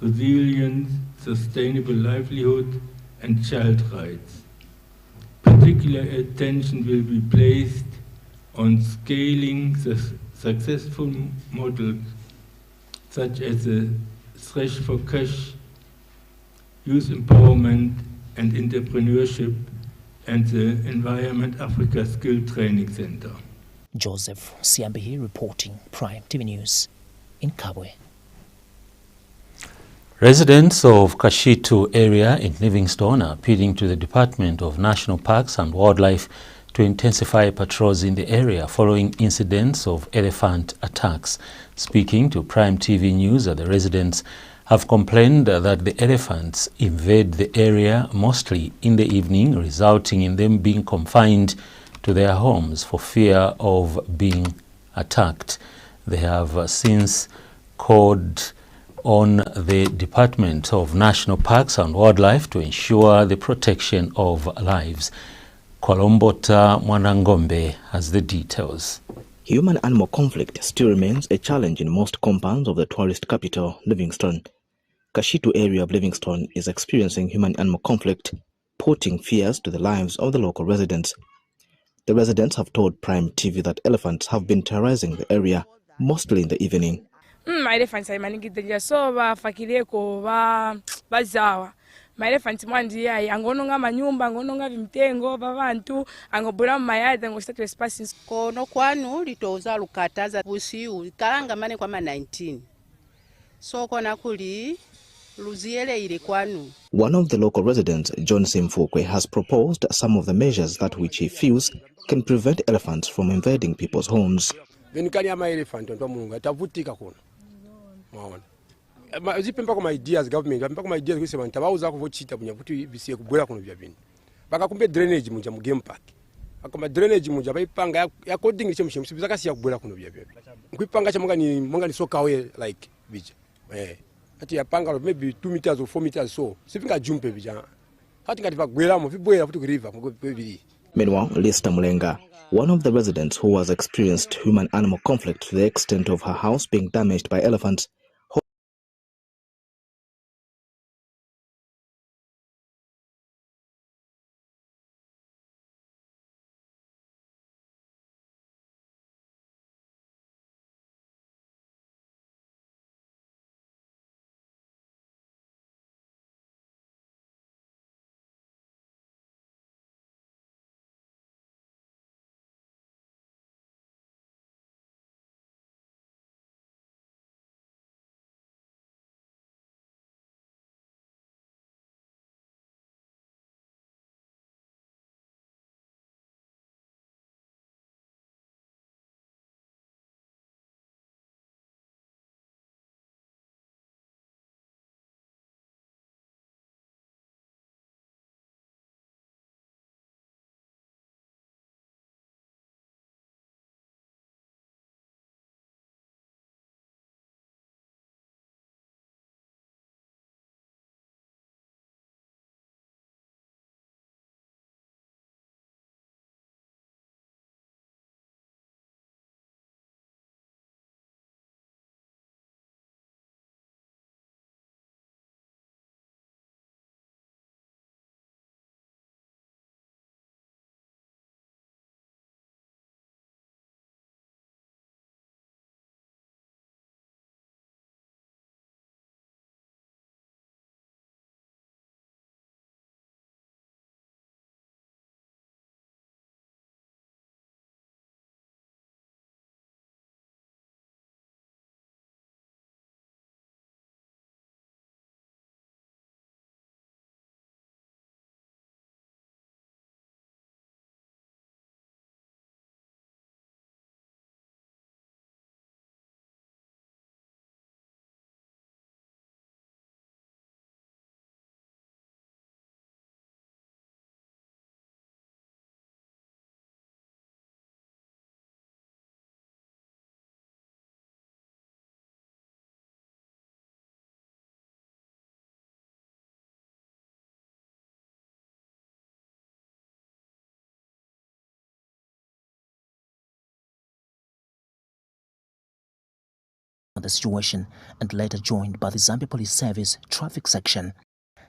resilience, sustainable livelihood, and child rights. Particular attention will be placed on scaling the successful models such as the Thresh for Cash, youth empowerment and entrepreneurship, and the Environment Africa Skill Training Center.
Joseph Siambihi reporting, Prime TV News in Kabwe.
Residents of Kashitu area in Livingstone are appealing to the Department of National Parks and Wildlife to intensify patrols in the area following incidents of elephant attacks. Speaking to Prime TV News, the residents have complained that the elephants invade the area mostly in the evening, resulting in them being confined to their homes for fear of being attacked. They have since called on the Department of National Parks and Wildlife to ensure the protection of lives. Kwalombota Mwanangombe has the details.
Human-animal conflict still remains a challenge in most compounds of the tourist capital, Livingstone. Kashitu area of Livingstone is experiencing human-animal conflict, putting fears to the lives of the local residents. The residents have told Prime TV that elephants have been terrorizing the area, mostly in the evening.
Elephants are manigidja so bafakireko bazawa. Elephants mwandi angononga manyumba angononga vimtengo babantu angobula mayada ngo start trespassing
kono kwanu litoza lukataza busiu kalanga mane kwa 19 so kona kuli luziele ile kwanu.
One of the local residents, John Simfukwe, has proposed some of the measures that which he feels can prevent elephants from invading people's homes.
Venikani ama elephant ndo mulunga tavutika kono. Maona. Zipempa kwa ideas government, zipempa kwa ideas kusema ntabauza kuvochita bunya kuti bisiye kubwera kuno bya bini. Baka kumbe drainage munja mu game park. Akoma drainage munja bayipanga ya coding iche mushimu bizaka siya kubwera kuno bya bya. Nkwipanga cha mwanga ni soka we like bija. Ati yapanga maybe 2 meters or 4 meters so. Sipinga jumpe bija. Hati ngati bagwera mu vibwera futi ku river ku bibiri.
Meanwhile, Lista Mulenga, one of the residents who has experienced human-animal conflict to the extent of her house being damaged by elephants,
the situation and later joined by the Zambia Police Service Traffic Section.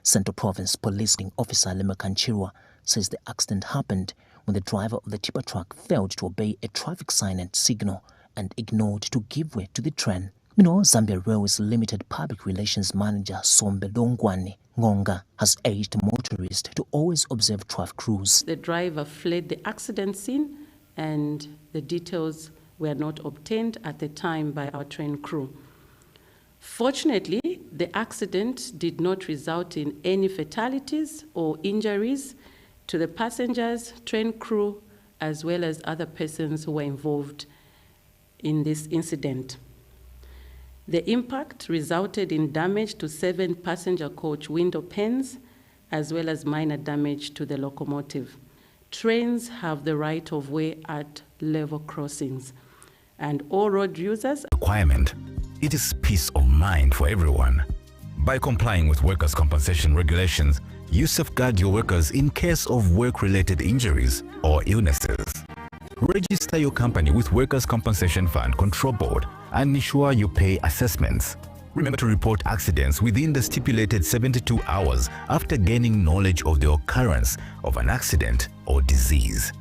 Central Province Policing Officer Lemekanchirwa says the accident happened when the driver of the tipper truck failed to obey a traffic sign and signal and ignored to give way to the train. Meanwhile, Zambia Railways Limited Public Relations Manager Sombelongwane Ngonga has urged motorists to always observe traffic rules.
The driver fled the accident scene and the details were not obtained at the time by our train crew. Fortunately, the accident did not result in any fatalities or injuries to the passengers, train crew, as well as other persons who were involved in this incident. The impact resulted in damage to 7 passenger coach window panes, as well as minor damage to the locomotive. Trains have the right of way at level crossings, and all road users.
Requirement. It is peace of mind for everyone. By complying with workers' compensation regulations, you safeguard your workers in case of work-related injuries or illnesses. Register your company with Workers' Compensation Fund Control Board and ensure you pay assessments. Remember to report accidents within the stipulated 72 hours after gaining knowledge of the occurrence of an accident or disease.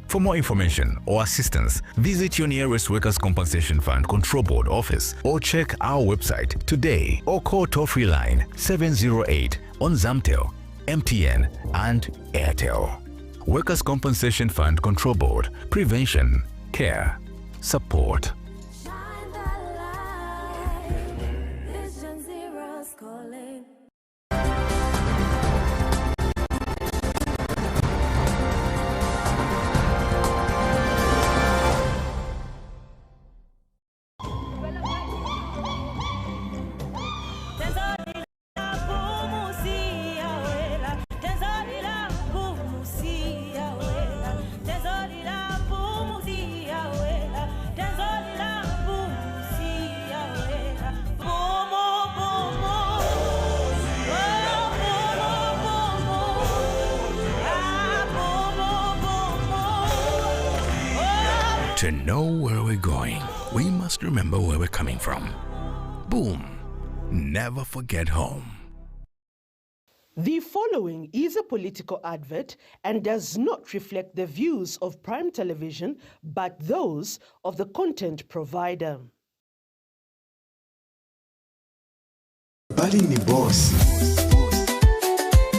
For more information or assistance, visit your nearest Workers' Compensation Fund Control Board office or check our website today or call toll-free line 708 on Zamtel, MTN and Airtel. Workers' Compensation Fund Control Board. Prevention, care, support. To know where we're going, we must remember where we're coming from. Boom. Never forget home.
The following is a political advert and does not reflect the views of Prime Television, but those of the content provider.
Bali ni boss.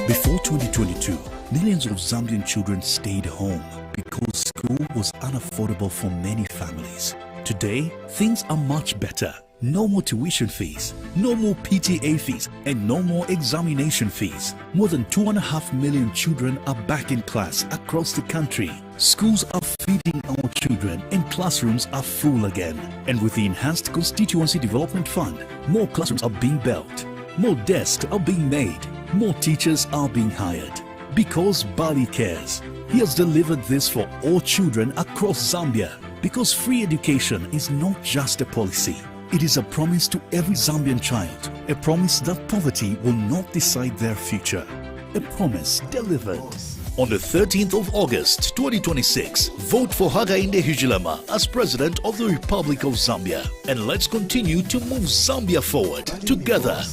Before 2022, millions of Zambian children stayed home because school was unaffordable for many families. Today, things are much better. No more tuition fees, no more PTA fees, and no more examination fees. More than 2.5 million children are back in class across the country. Schools are feeding our children and classrooms are full again. And with the Enhanced Constituency Development Fund, more classrooms are being built, more desks are being made, more teachers are being hired. Because Bali cares. He has delivered this for all children across Zambia. Because free education is not just a policy. It is a promise to every Zambian child. A promise that poverty will not decide their future. A promise delivered. On the 13th of August 2026, vote for Hakainde Hichilema as President of the Republic of Zambia. And let's continue to move Zambia forward together.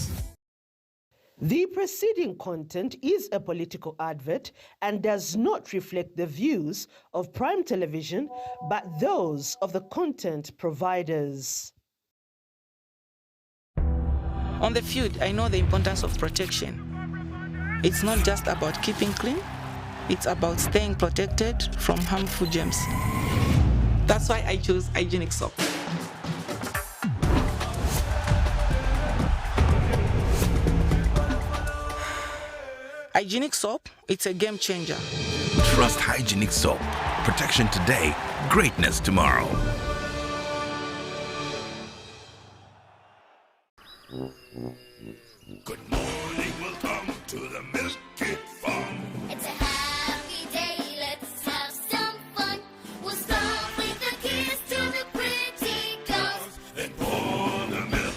The preceding content is a political advert and does not reflect the views of Prime Television, but those of the content providers.
On the field, I know the importance of protection. It's not just about keeping clean, it's about staying protected from harmful germs. That's why I chose hygienic soap. Hygienic soap, it's a game changer.
Trust hygienic soap. Protection today, greatness tomorrow.
Good morning, welcome to the Milky Farm.
It's a happy day, let's have some fun. We'll start with the kiss to the pretty girls.
Then pour the milk.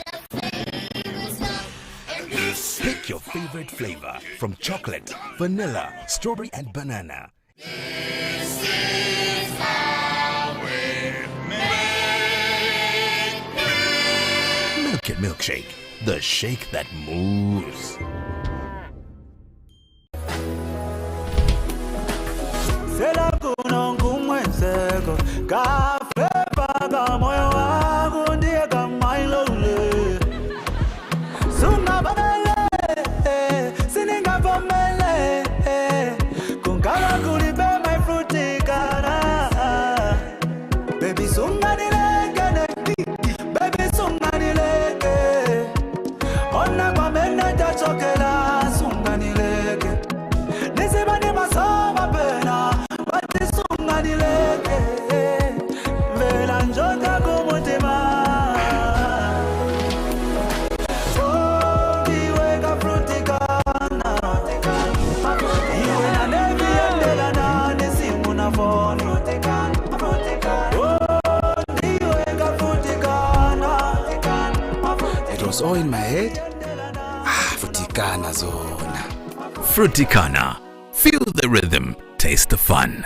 The flavor's love.
And this.
Pick your favorite flavor from chocolate, vanilla, strawberry, and banana.
This is how we make milk.
Cricket Milkshake, the shake that moves.
All in my head. Fruticana zona.
Fruticana. Feel the rhythm, taste the fun.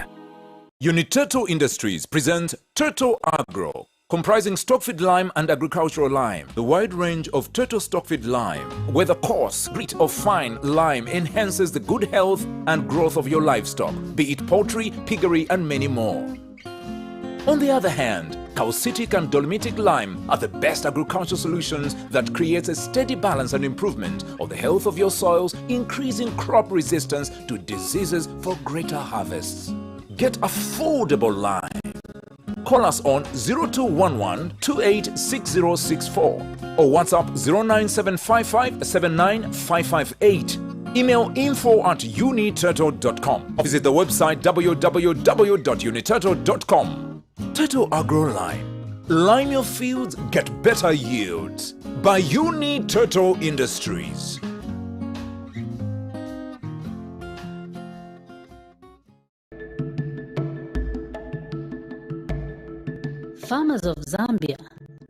Uniturtle Industries presents Turtle Agro, comprising stockfeed lime and agricultural lime. The wide range of Turtle stockfeed lime, where the coarse grit of fine lime enhances the good health and growth of your livestock, be it poultry, piggery, and many more. On the other hand, calcitic and dolomitic lime are the best agricultural solutions that creates a steady balance and improvement of the health of your soils, increasing crop resistance to diseases for greater harvests. Get affordable lime. Call us on 0211 286064 or WhatsApp 09755 79558. Email info@uniturtle.com. Visit the website www.uniturtle.com. Turtle Agro Lime. Lime your fields, get better yields. By Uniturtle Industries.
Farmers of Zambia,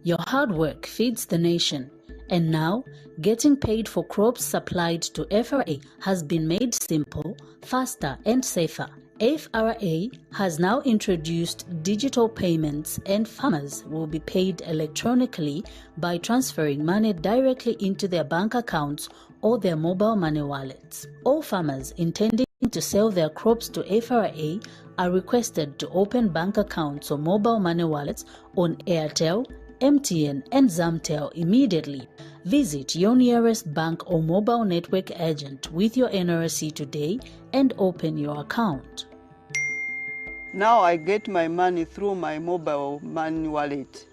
your hard work feeds the nation. And now, getting paid for crops supplied to FRA has been made simple, faster, and safer. FRA has now introduced digital payments, and farmers will be paid electronically by transferring money directly into their bank accounts or their mobile money wallets. All farmers intending to sell their crops to FRA are requested to open bank accounts or mobile money wallets on Airtel, MTN, and Zamtel immediately. Visit your nearest bank or mobile network agent with your NRC today and open your account.
Now I get my money through my mobile money wallet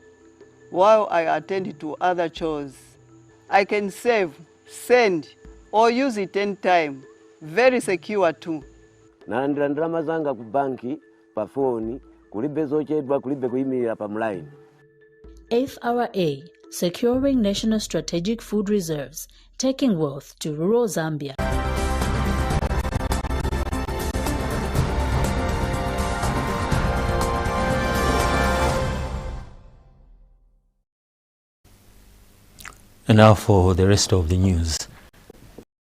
while I attend to other chores. I can save, send, or use it anytime. Very secure too.
Nalandira ndalama zanga ku banki, pa phone, kulibe zochedwa, kulibe kuyimirira pa mline.
FRA, securing national strategic food reserves, taking wealth to rural Zambia.
And now for the rest of the news.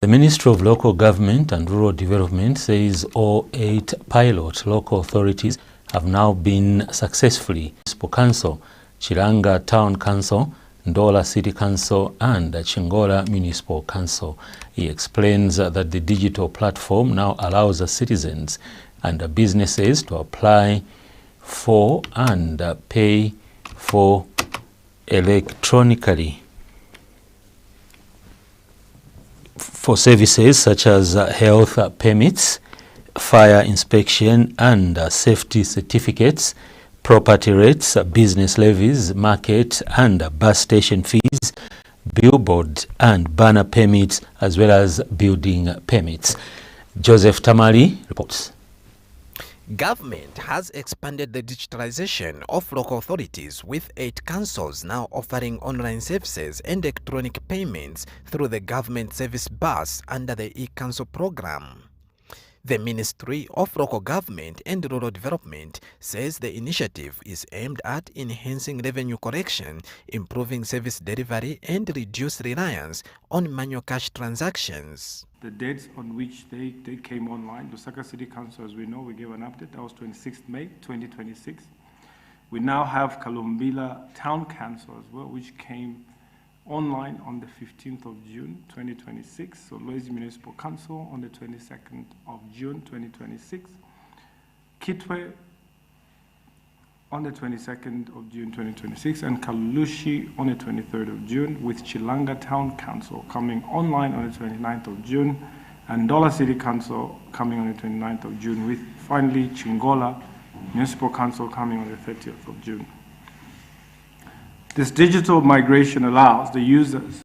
The Ministry of Local Government and Rural Development says all 8 pilot local authorities have now been successfully Municipal Council, Chiranga Town Council, Ndola City Council and Chingola Municipal Council. He explains that the digital platform now allows citizens and businesses to apply for and pay for electronically for services such as health permits, fire inspection and safety certificates, property rates, business levies, market and bus station fees, billboard and banner permits, as well as building permits. Joseph Tamari reports.
Government has expanded the digitalization of local authorities, with 8 councils now offering online services and electronic payments through the government service bus under the e-council program. The Ministry of Local Government and Rural Development says the initiative is aimed at enhancing revenue collection, improving service delivery, and reduce reliance on manual cash transactions.
The dates on which they came online, Lusaka City Council, as we know, we gave an update, that was 26th May 2026. We now have Kalumbila Town Council as well, which came online on the 15th of June 2026, so Loizi Municipal Council on the 22nd of June 2026, Kitwe on the 22nd of June 2026, and Kalushi on the 23rd of June, with Chilanga Town Council coming online on the 29th of June, and Ndola City Council coming on the 29th of June, with finally Chingola Municipal Council coming on the 30th of June. This digital migration allows the users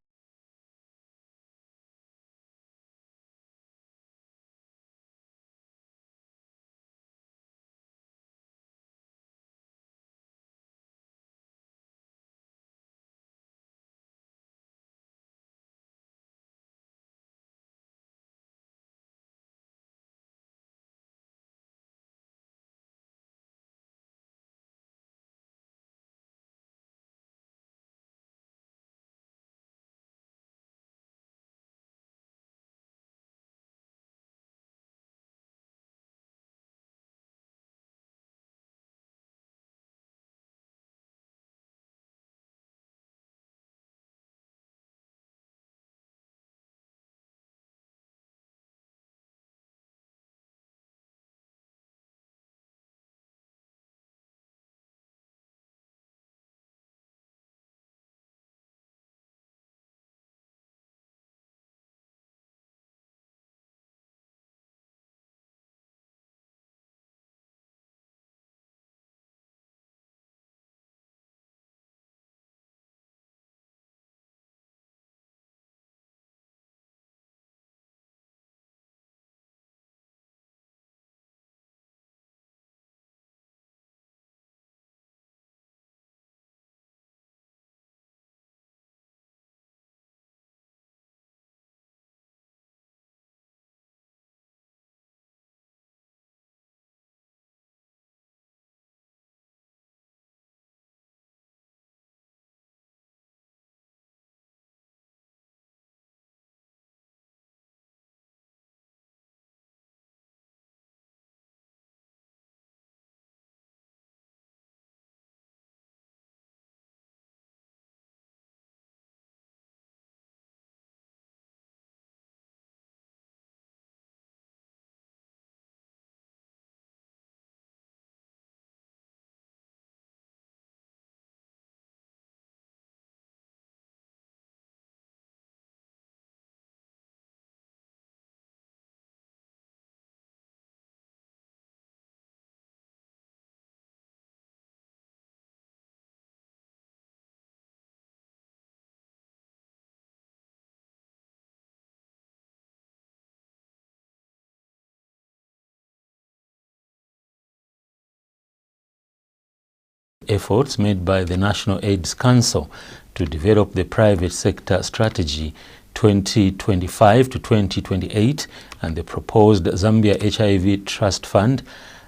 efforts made by the National AIDS Council to develop the private sector strategy 2025 to 2028 and the proposed Zambia HIV Trust Fund,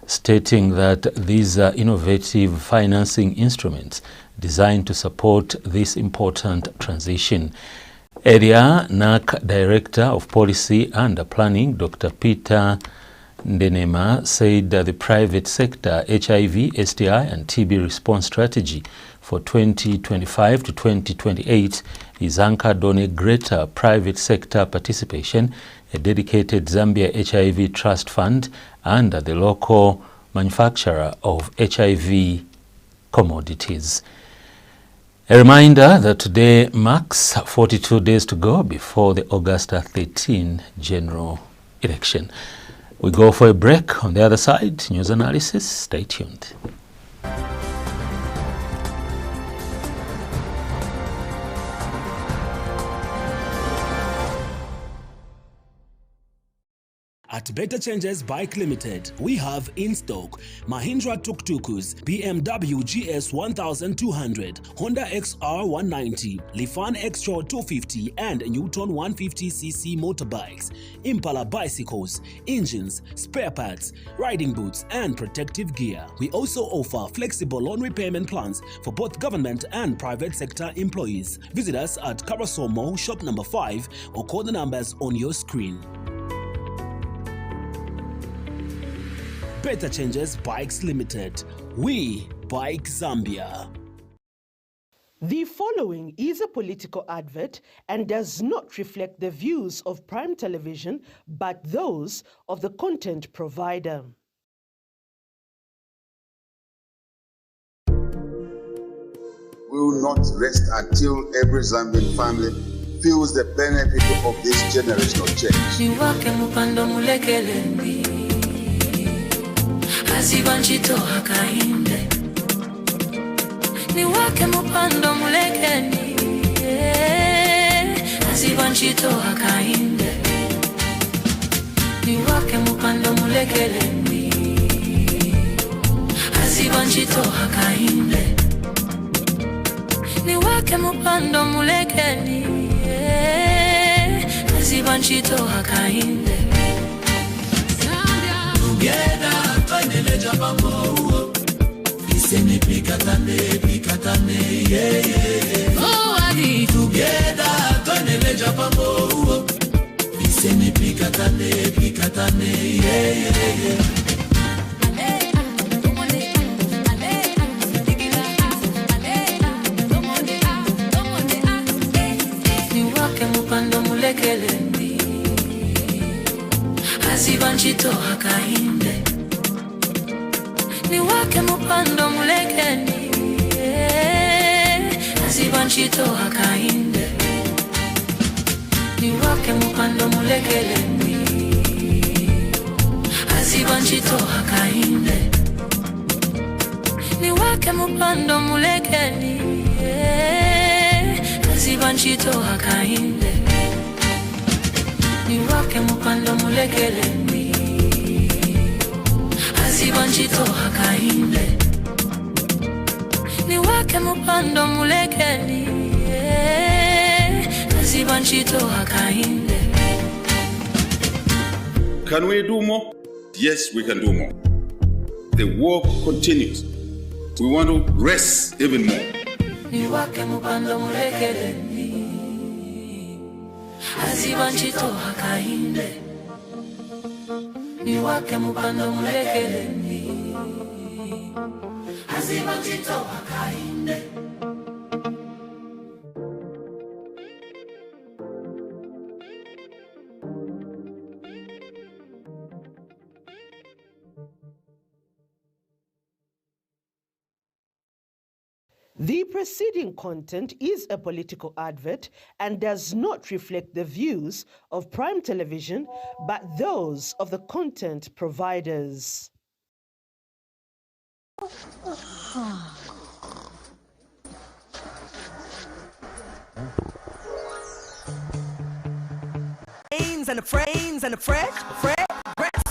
stating that these are innovative financing instruments designed to support this important transition. Earlier, NAC Director of Policy and Planning, Dr. Peter Ndenema, said that the private sector HIV, STI and TB response strategy for 2025 to 2028 is anchored on a greater private sector participation, a dedicated Zambia HIV Trust Fund, and the local manufacturer of HIV commodities. A reminder that today marks 42 days to go before the August 13 general election. We go for a break. On the other side, news analysis. Stay tuned.
At Better Changes Bike Limited, we have in stock Mahindra Tuk-Tukus, BMW GS 1200, Honda XR 190, Lifan X-Trail 250 and Newton 150cc motorbikes, Impala bicycles, engines, spare parts, riding boots and protective gear. We also offer flexible loan repayment plans for both government and private sector employees. Visit us at Carousel Mall, shop number 5 or call the numbers on your screen. Better Changes Bikes Limited. We bike Zambia.
The following is a political advert and does not reflect the views of Prime Television, but those of the content provider.
We will not rest until every Zambian family feels the benefit of this generational change.
Niwake mupando mulekelendi Azibanchito hakainde Niwake mupando mulekeni Azibanchito hakainde Niwake mupando mulekelendi Azibanchito hakainde Niwake mupando mulekeni Azibanchito hakainde Together panele jabamo Isene pikatane yeah yeah Oh adi together panele jabamo Isene pikatane yeah yeah Niwake mupando mulekelendi Azibanchito hakainde Niwake mupando mulekeni Azibanchito hakainde Niwake mupando mulekelendi Azibanchito hakainde Niwake mupando mulekeni Azibanchito hakainde Niwake mupando mulekelendi Azibanchito hakainde Niwake mupando mulekeni Azibanchito hakainde
Can we do more? Yes, we can do more. The work continues. We want to rest even more.
Niwake mupando mulekelendi Azibanchito hakainde Niwake mupando mulekelendi Azibanchito hakainde
The preceding content is a political advert and does not reflect the views of Prime Television, but those of the content providers.
And the frames and the fresh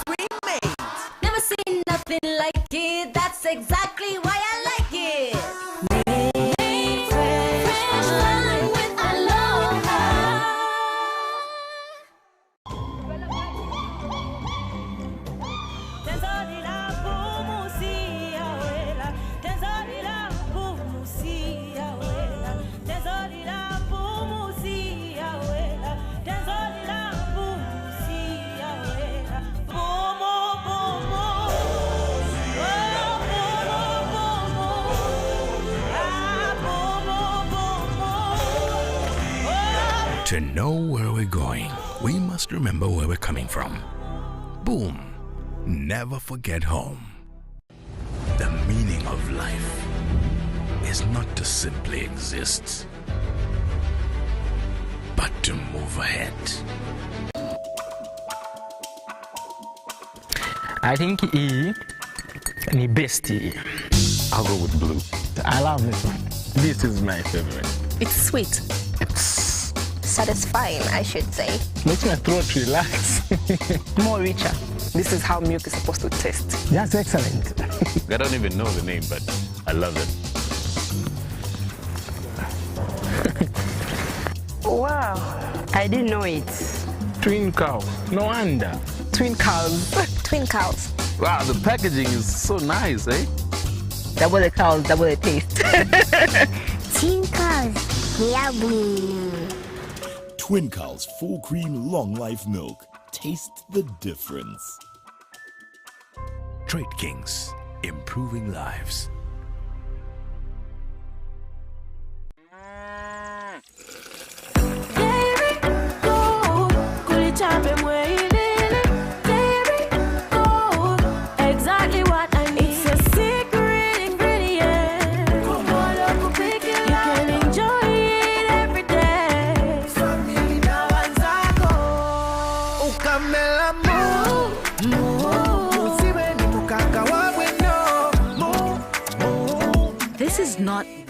sweet maids.
Never seen nothing like it. That's exactly why I like it. Made fresh line with Aloha.
To know where we're going, we must remember where we're coming from. Boom. Never forget home. The meaning of life is not to simply exist, but to move ahead.
I think E ni best E.
I'll go with blue.
I love this one. This is my favorite.
It's sweet.
It's
satisfying, I should say.
Makes my throat relax.
More richer. This is how milk is supposed to taste.
That's excellent.
I don't even know the name, but I love it.
Wow, I didn't know it.
Twin cow, no wonder.
Twin cows. Twin cows.
Wow, the packaging is so nice, eh?
Double the cows, double the taste.
Twin cows, yummy.
Twin Cows full cream long life milk. Taste the difference.
Trade Kings, improving lives.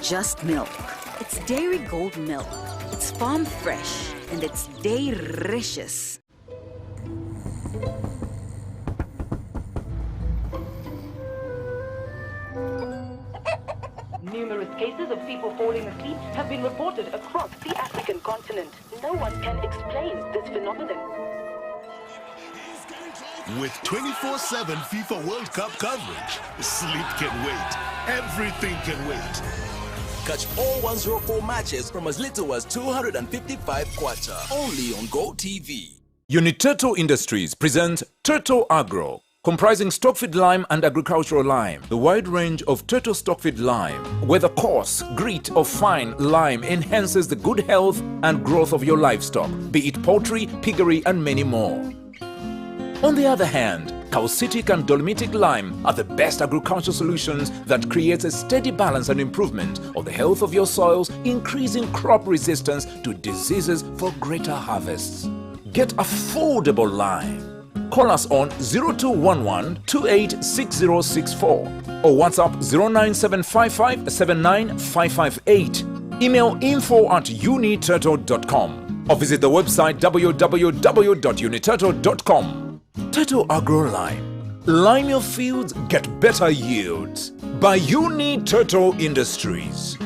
just milk. It's Dairy Gold milk. It's farm fresh and it's delicious.
Numerous cases of people falling asleep have been reported across the African continent. No one can explain this phenomenon.
With 24/7 FIFA World Cup coverage, sleep can wait. Everything can wait.
Catch all 104 matches from as little as 255 kwacha, only on GoTV.
Uniteto Industries present Teto Agro, comprising stockfeed lime and agricultural lime. The wide range of Teto stockfeed lime, where the coarse, grit or fine lime enhances the good health and growth of your livestock, be it poultry, piggery and many more. On the other hand, calcitic and dolomitic lime are the best agricultural solutions that creates a steady balance and improvement of the health of your soils, increasing crop resistance to diseases for greater harvests. Get affordable lime. Call us on 0211 286064 or WhatsApp 09755 79558. Email info@uniteto.com or visit the website www.uniteto.com. Teto Agro Lime. Lime your fields, get better yields. By Uniteto Industries.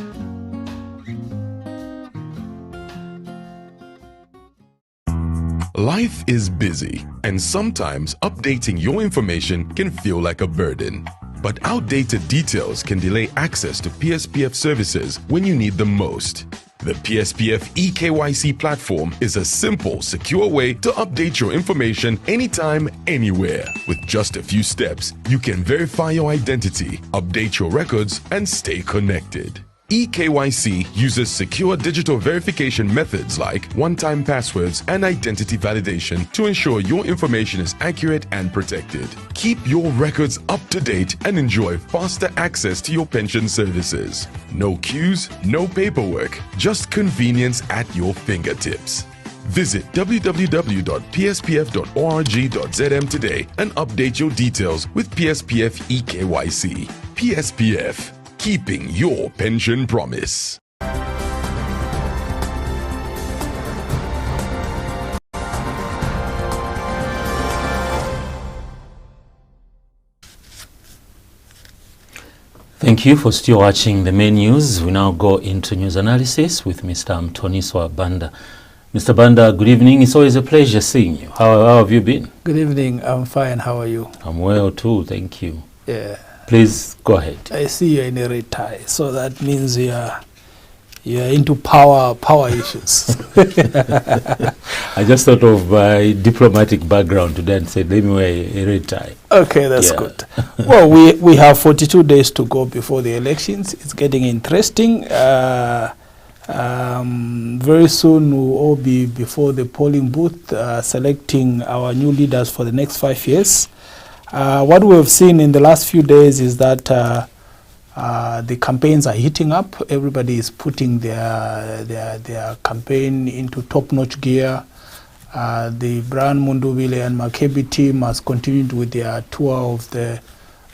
Life is busy, and sometimes updating your information can feel like a burden. But outdated details can delay access to PSPF services when you need them most. The PSPF eKYC platform is a simple, secure way to update your information anytime, anywhere. With just a few steps, you can verify your identity, update your records, and stay connected. eKYC uses secure digital verification methods like one-time passwords and identity validation to ensure your information is accurate and protected. Keep your records up to date and enjoy faster access to your pension services. No queues, no paperwork, just convenience at your fingertips. Visit www.pspf.org.zm today and update your details with PSPF eKYC. PSPF. Keeping your pension promise.
Thank you for still watching the main news. We now go into news analysis with Mr. Mtoniswa Banda. Mr. Banda, good evening. It's always a pleasure seeing you. How have you been?
Good evening. I'm fine. How are you?
I'm well too. Thank you.
Yeah.
Please go ahead.
I see you're in a red tie, so that means you're into power issues.
I just thought of my diplomatic background today and said, let me wear a red tie.
Okay, that's good. Well, we have 42 days to go before the elections. It's getting interesting. Very soon we'll all be before the polling booth selecting our new leaders for the next 5 years. What we have seen in the last few days is that the campaigns are heating up. Everybody is putting their campaign into top-notch gear. The Brian Mundubile and Makebi team has continued with their tour of the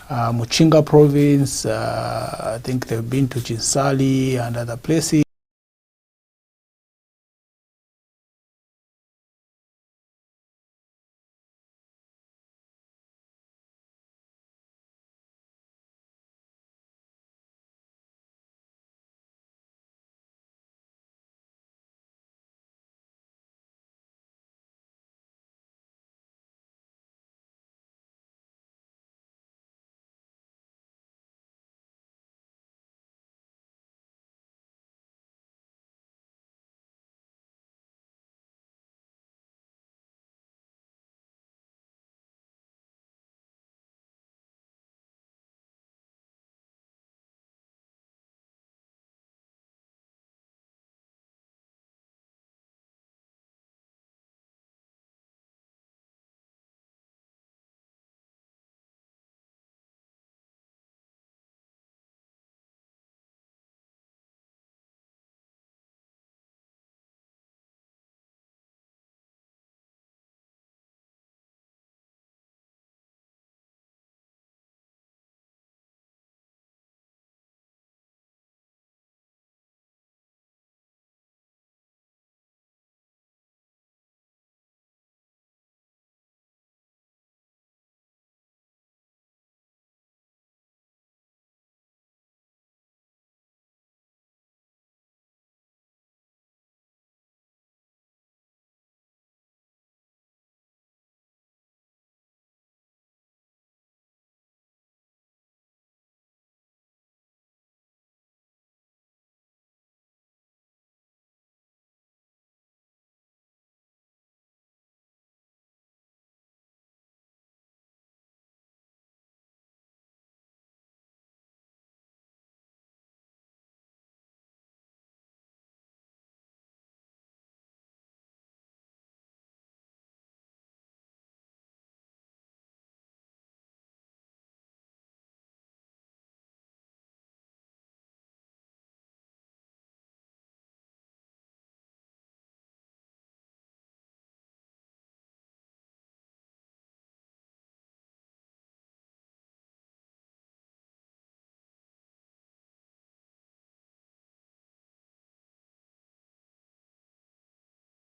Muchinga province. I think they've been to Chinsali and other places.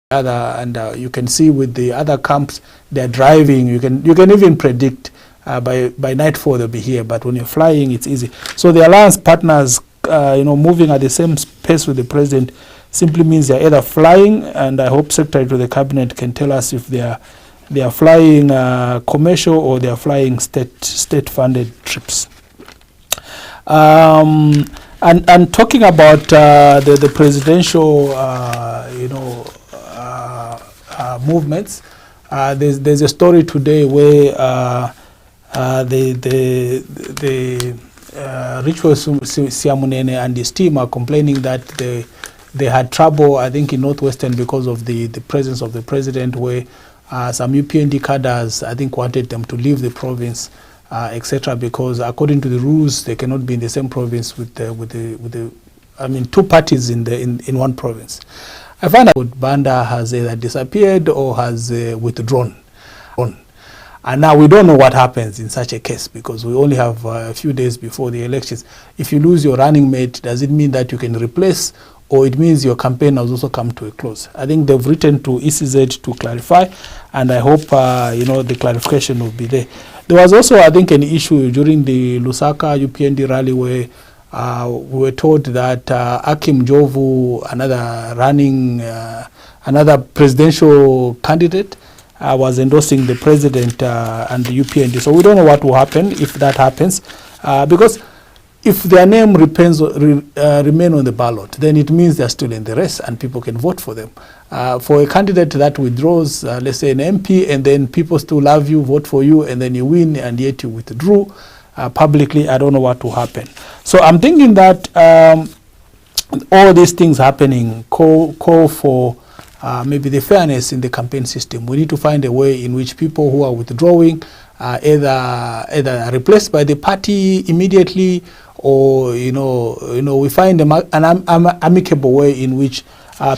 you can see with the other camps, they're driving. You can even predict by nightfall they'll be here. But when you're flying, it's easy. So the alliance partners, moving at the same pace with the president, simply means they're either flying, and I hope Secretary to the Cabinet can tell us if they are flying commercial or they are flying state-funded trips. And talking about the presidential, movements, there's a story today where Ritual Siamunene and his team are complaining that they had trouble, I think, in Northwestern because of the presence of the president, where some UPND cadres, I think, wanted them to leave the province, etc., because according to the rules, they cannot be in the same province with two parties in one province. I find that Banda has either disappeared or has withdrawn. And now we don't know what happens in such a case, because we only have a few days before the elections. If you lose your running mate, does it mean that you can replace, or it means your campaign has also come to a close? I think they've written to ECZ to clarify, and I hope the clarification will be there. There was also, I think, an issue during the Lusaka UPND rally where we were told that Akim Jovu, another presidential candidate, was endorsing the president and the UPND. So we don't know what will happen if that happens, because if their name remain on the ballot, then it means they're still in the race and people can vote for them. For a candidate that withdraws, let's say an MP, and then people still love you, vote for you, and then you win, and yet you withdrew publicly, I don't know what will happen. So I'm thinking that all these things happening call for maybe the fairness in the campaign system. We need to find a way in which people who are withdrawing either replaced by the party immediately, or we find an amicable way in which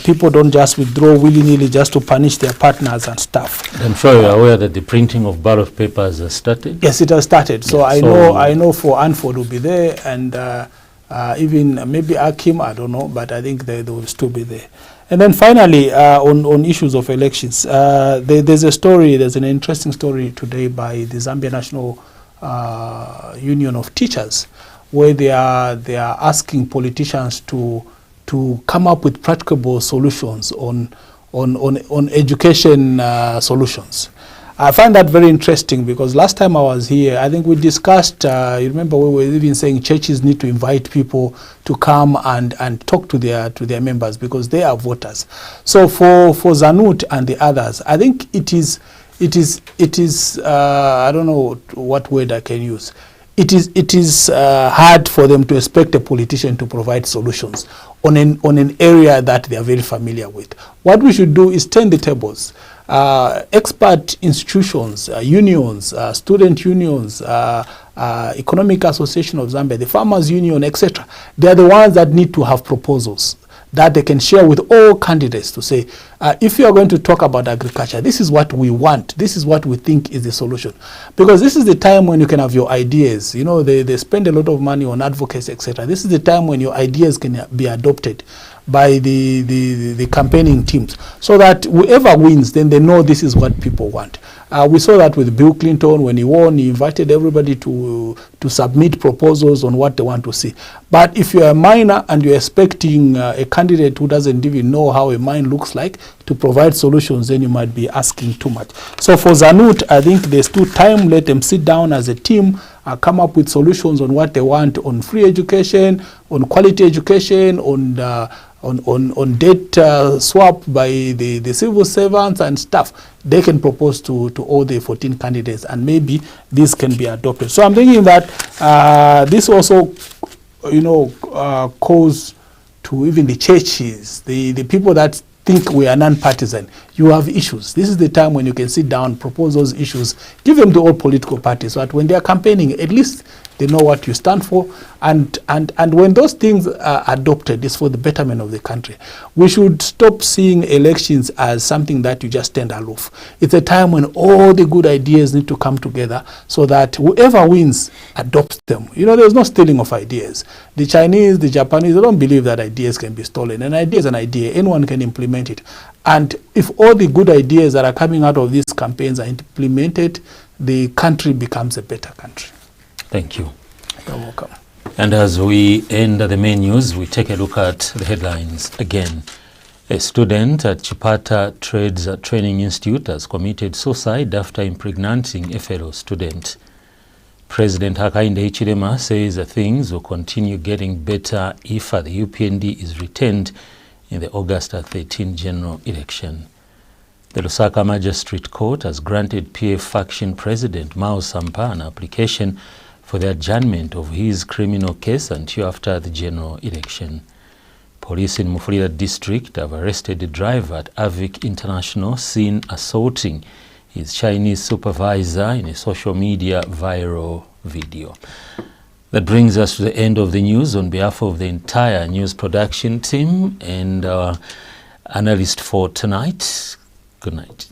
people don't just withdraw willy-nilly just to punish their partners and stuff.
I'm sure you're aware that the printing of ballot papers has started.
Yes, it has started. So yeah, I know for Anford will be there, and even maybe Akim, I don't know, but I think they will still be there. And then finally, on issues of elections, there's an interesting story today by the Zambia National Union of Teachers, where they are asking politicians to come up with practicable solutions on education solutions. I find that very interesting, because last time I was here, I think we discussed, you remember we were even saying churches need to invite people to come and talk to their members, because they are voters. So for Zanut and the others, I think it is I don't know what word I can use. It is hard for them to expect a politician to provide solutions on an area that they are very familiar with. What we should do is turn the tables. Expert institutions, unions, student unions, Economic Association of Zambia, the Farmers Union, etc. They are the ones that need to have proposals that they can share with all candidates to say, if you are going to talk about agriculture, this is what we want, this is what we think is the solution. Because this is the time when you can have your ideas. They spend a lot of money on advocacy, etc. This is the time when your ideas can be adopted by the campaigning teams, so that whoever wins, then they know this is what people want. We saw that with Bill Clinton. When he won, he invited everybody to submit proposals on what they want to see. But if you're a miner and you're expecting a candidate who doesn't even know how a mine looks like to provide solutions, then you might be asking too much. So for Zanut, I think there's still time. Let them sit down as a team, come up with solutions on what they want on free education, on quality education, on debt swap by the civil servants and stuff. They can propose to all the 14 candidates, and maybe this can be adopted. So I'm thinking that this also, calls to even the churches, the people that think we are non-partisan. You have issues. This is the time when you can sit down, propose those issues, give them to all political parties, so that when they are campaigning, at least They know what you stand for. And when those things are adopted, it's for the betterment of the country. We should stop seeing elections as something that you just stand aloof. It's a time when all the good ideas need to come together so that whoever wins adopts them. You know, there's no stealing of ideas. The Chinese, the Japanese, they don't believe that ideas can be stolen. An idea is an idea. Anyone can implement it. And if all the good ideas that are coming out of these campaigns are implemented, the country becomes a better country.
Thank you.
You're welcome.
And as we end the main news, we take a look at the headlines again. A student at Chipata Trades Training Institute has committed suicide after impregnating a fellow student. President Hakainde Hichilema says that things will continue getting better if the UPND is retained in the August 13 general election. The Lusaka Magistrate Court has granted PF faction President Mao Sampa an application for the adjournment of his criminal case until after the general election. Police in Mufulira district have arrested the driver at Avik International seen assaulting his Chinese supervisor in a social media viral video. That brings us to the end of the news. On behalf of the entire news production team and our analyst for tonight, good night.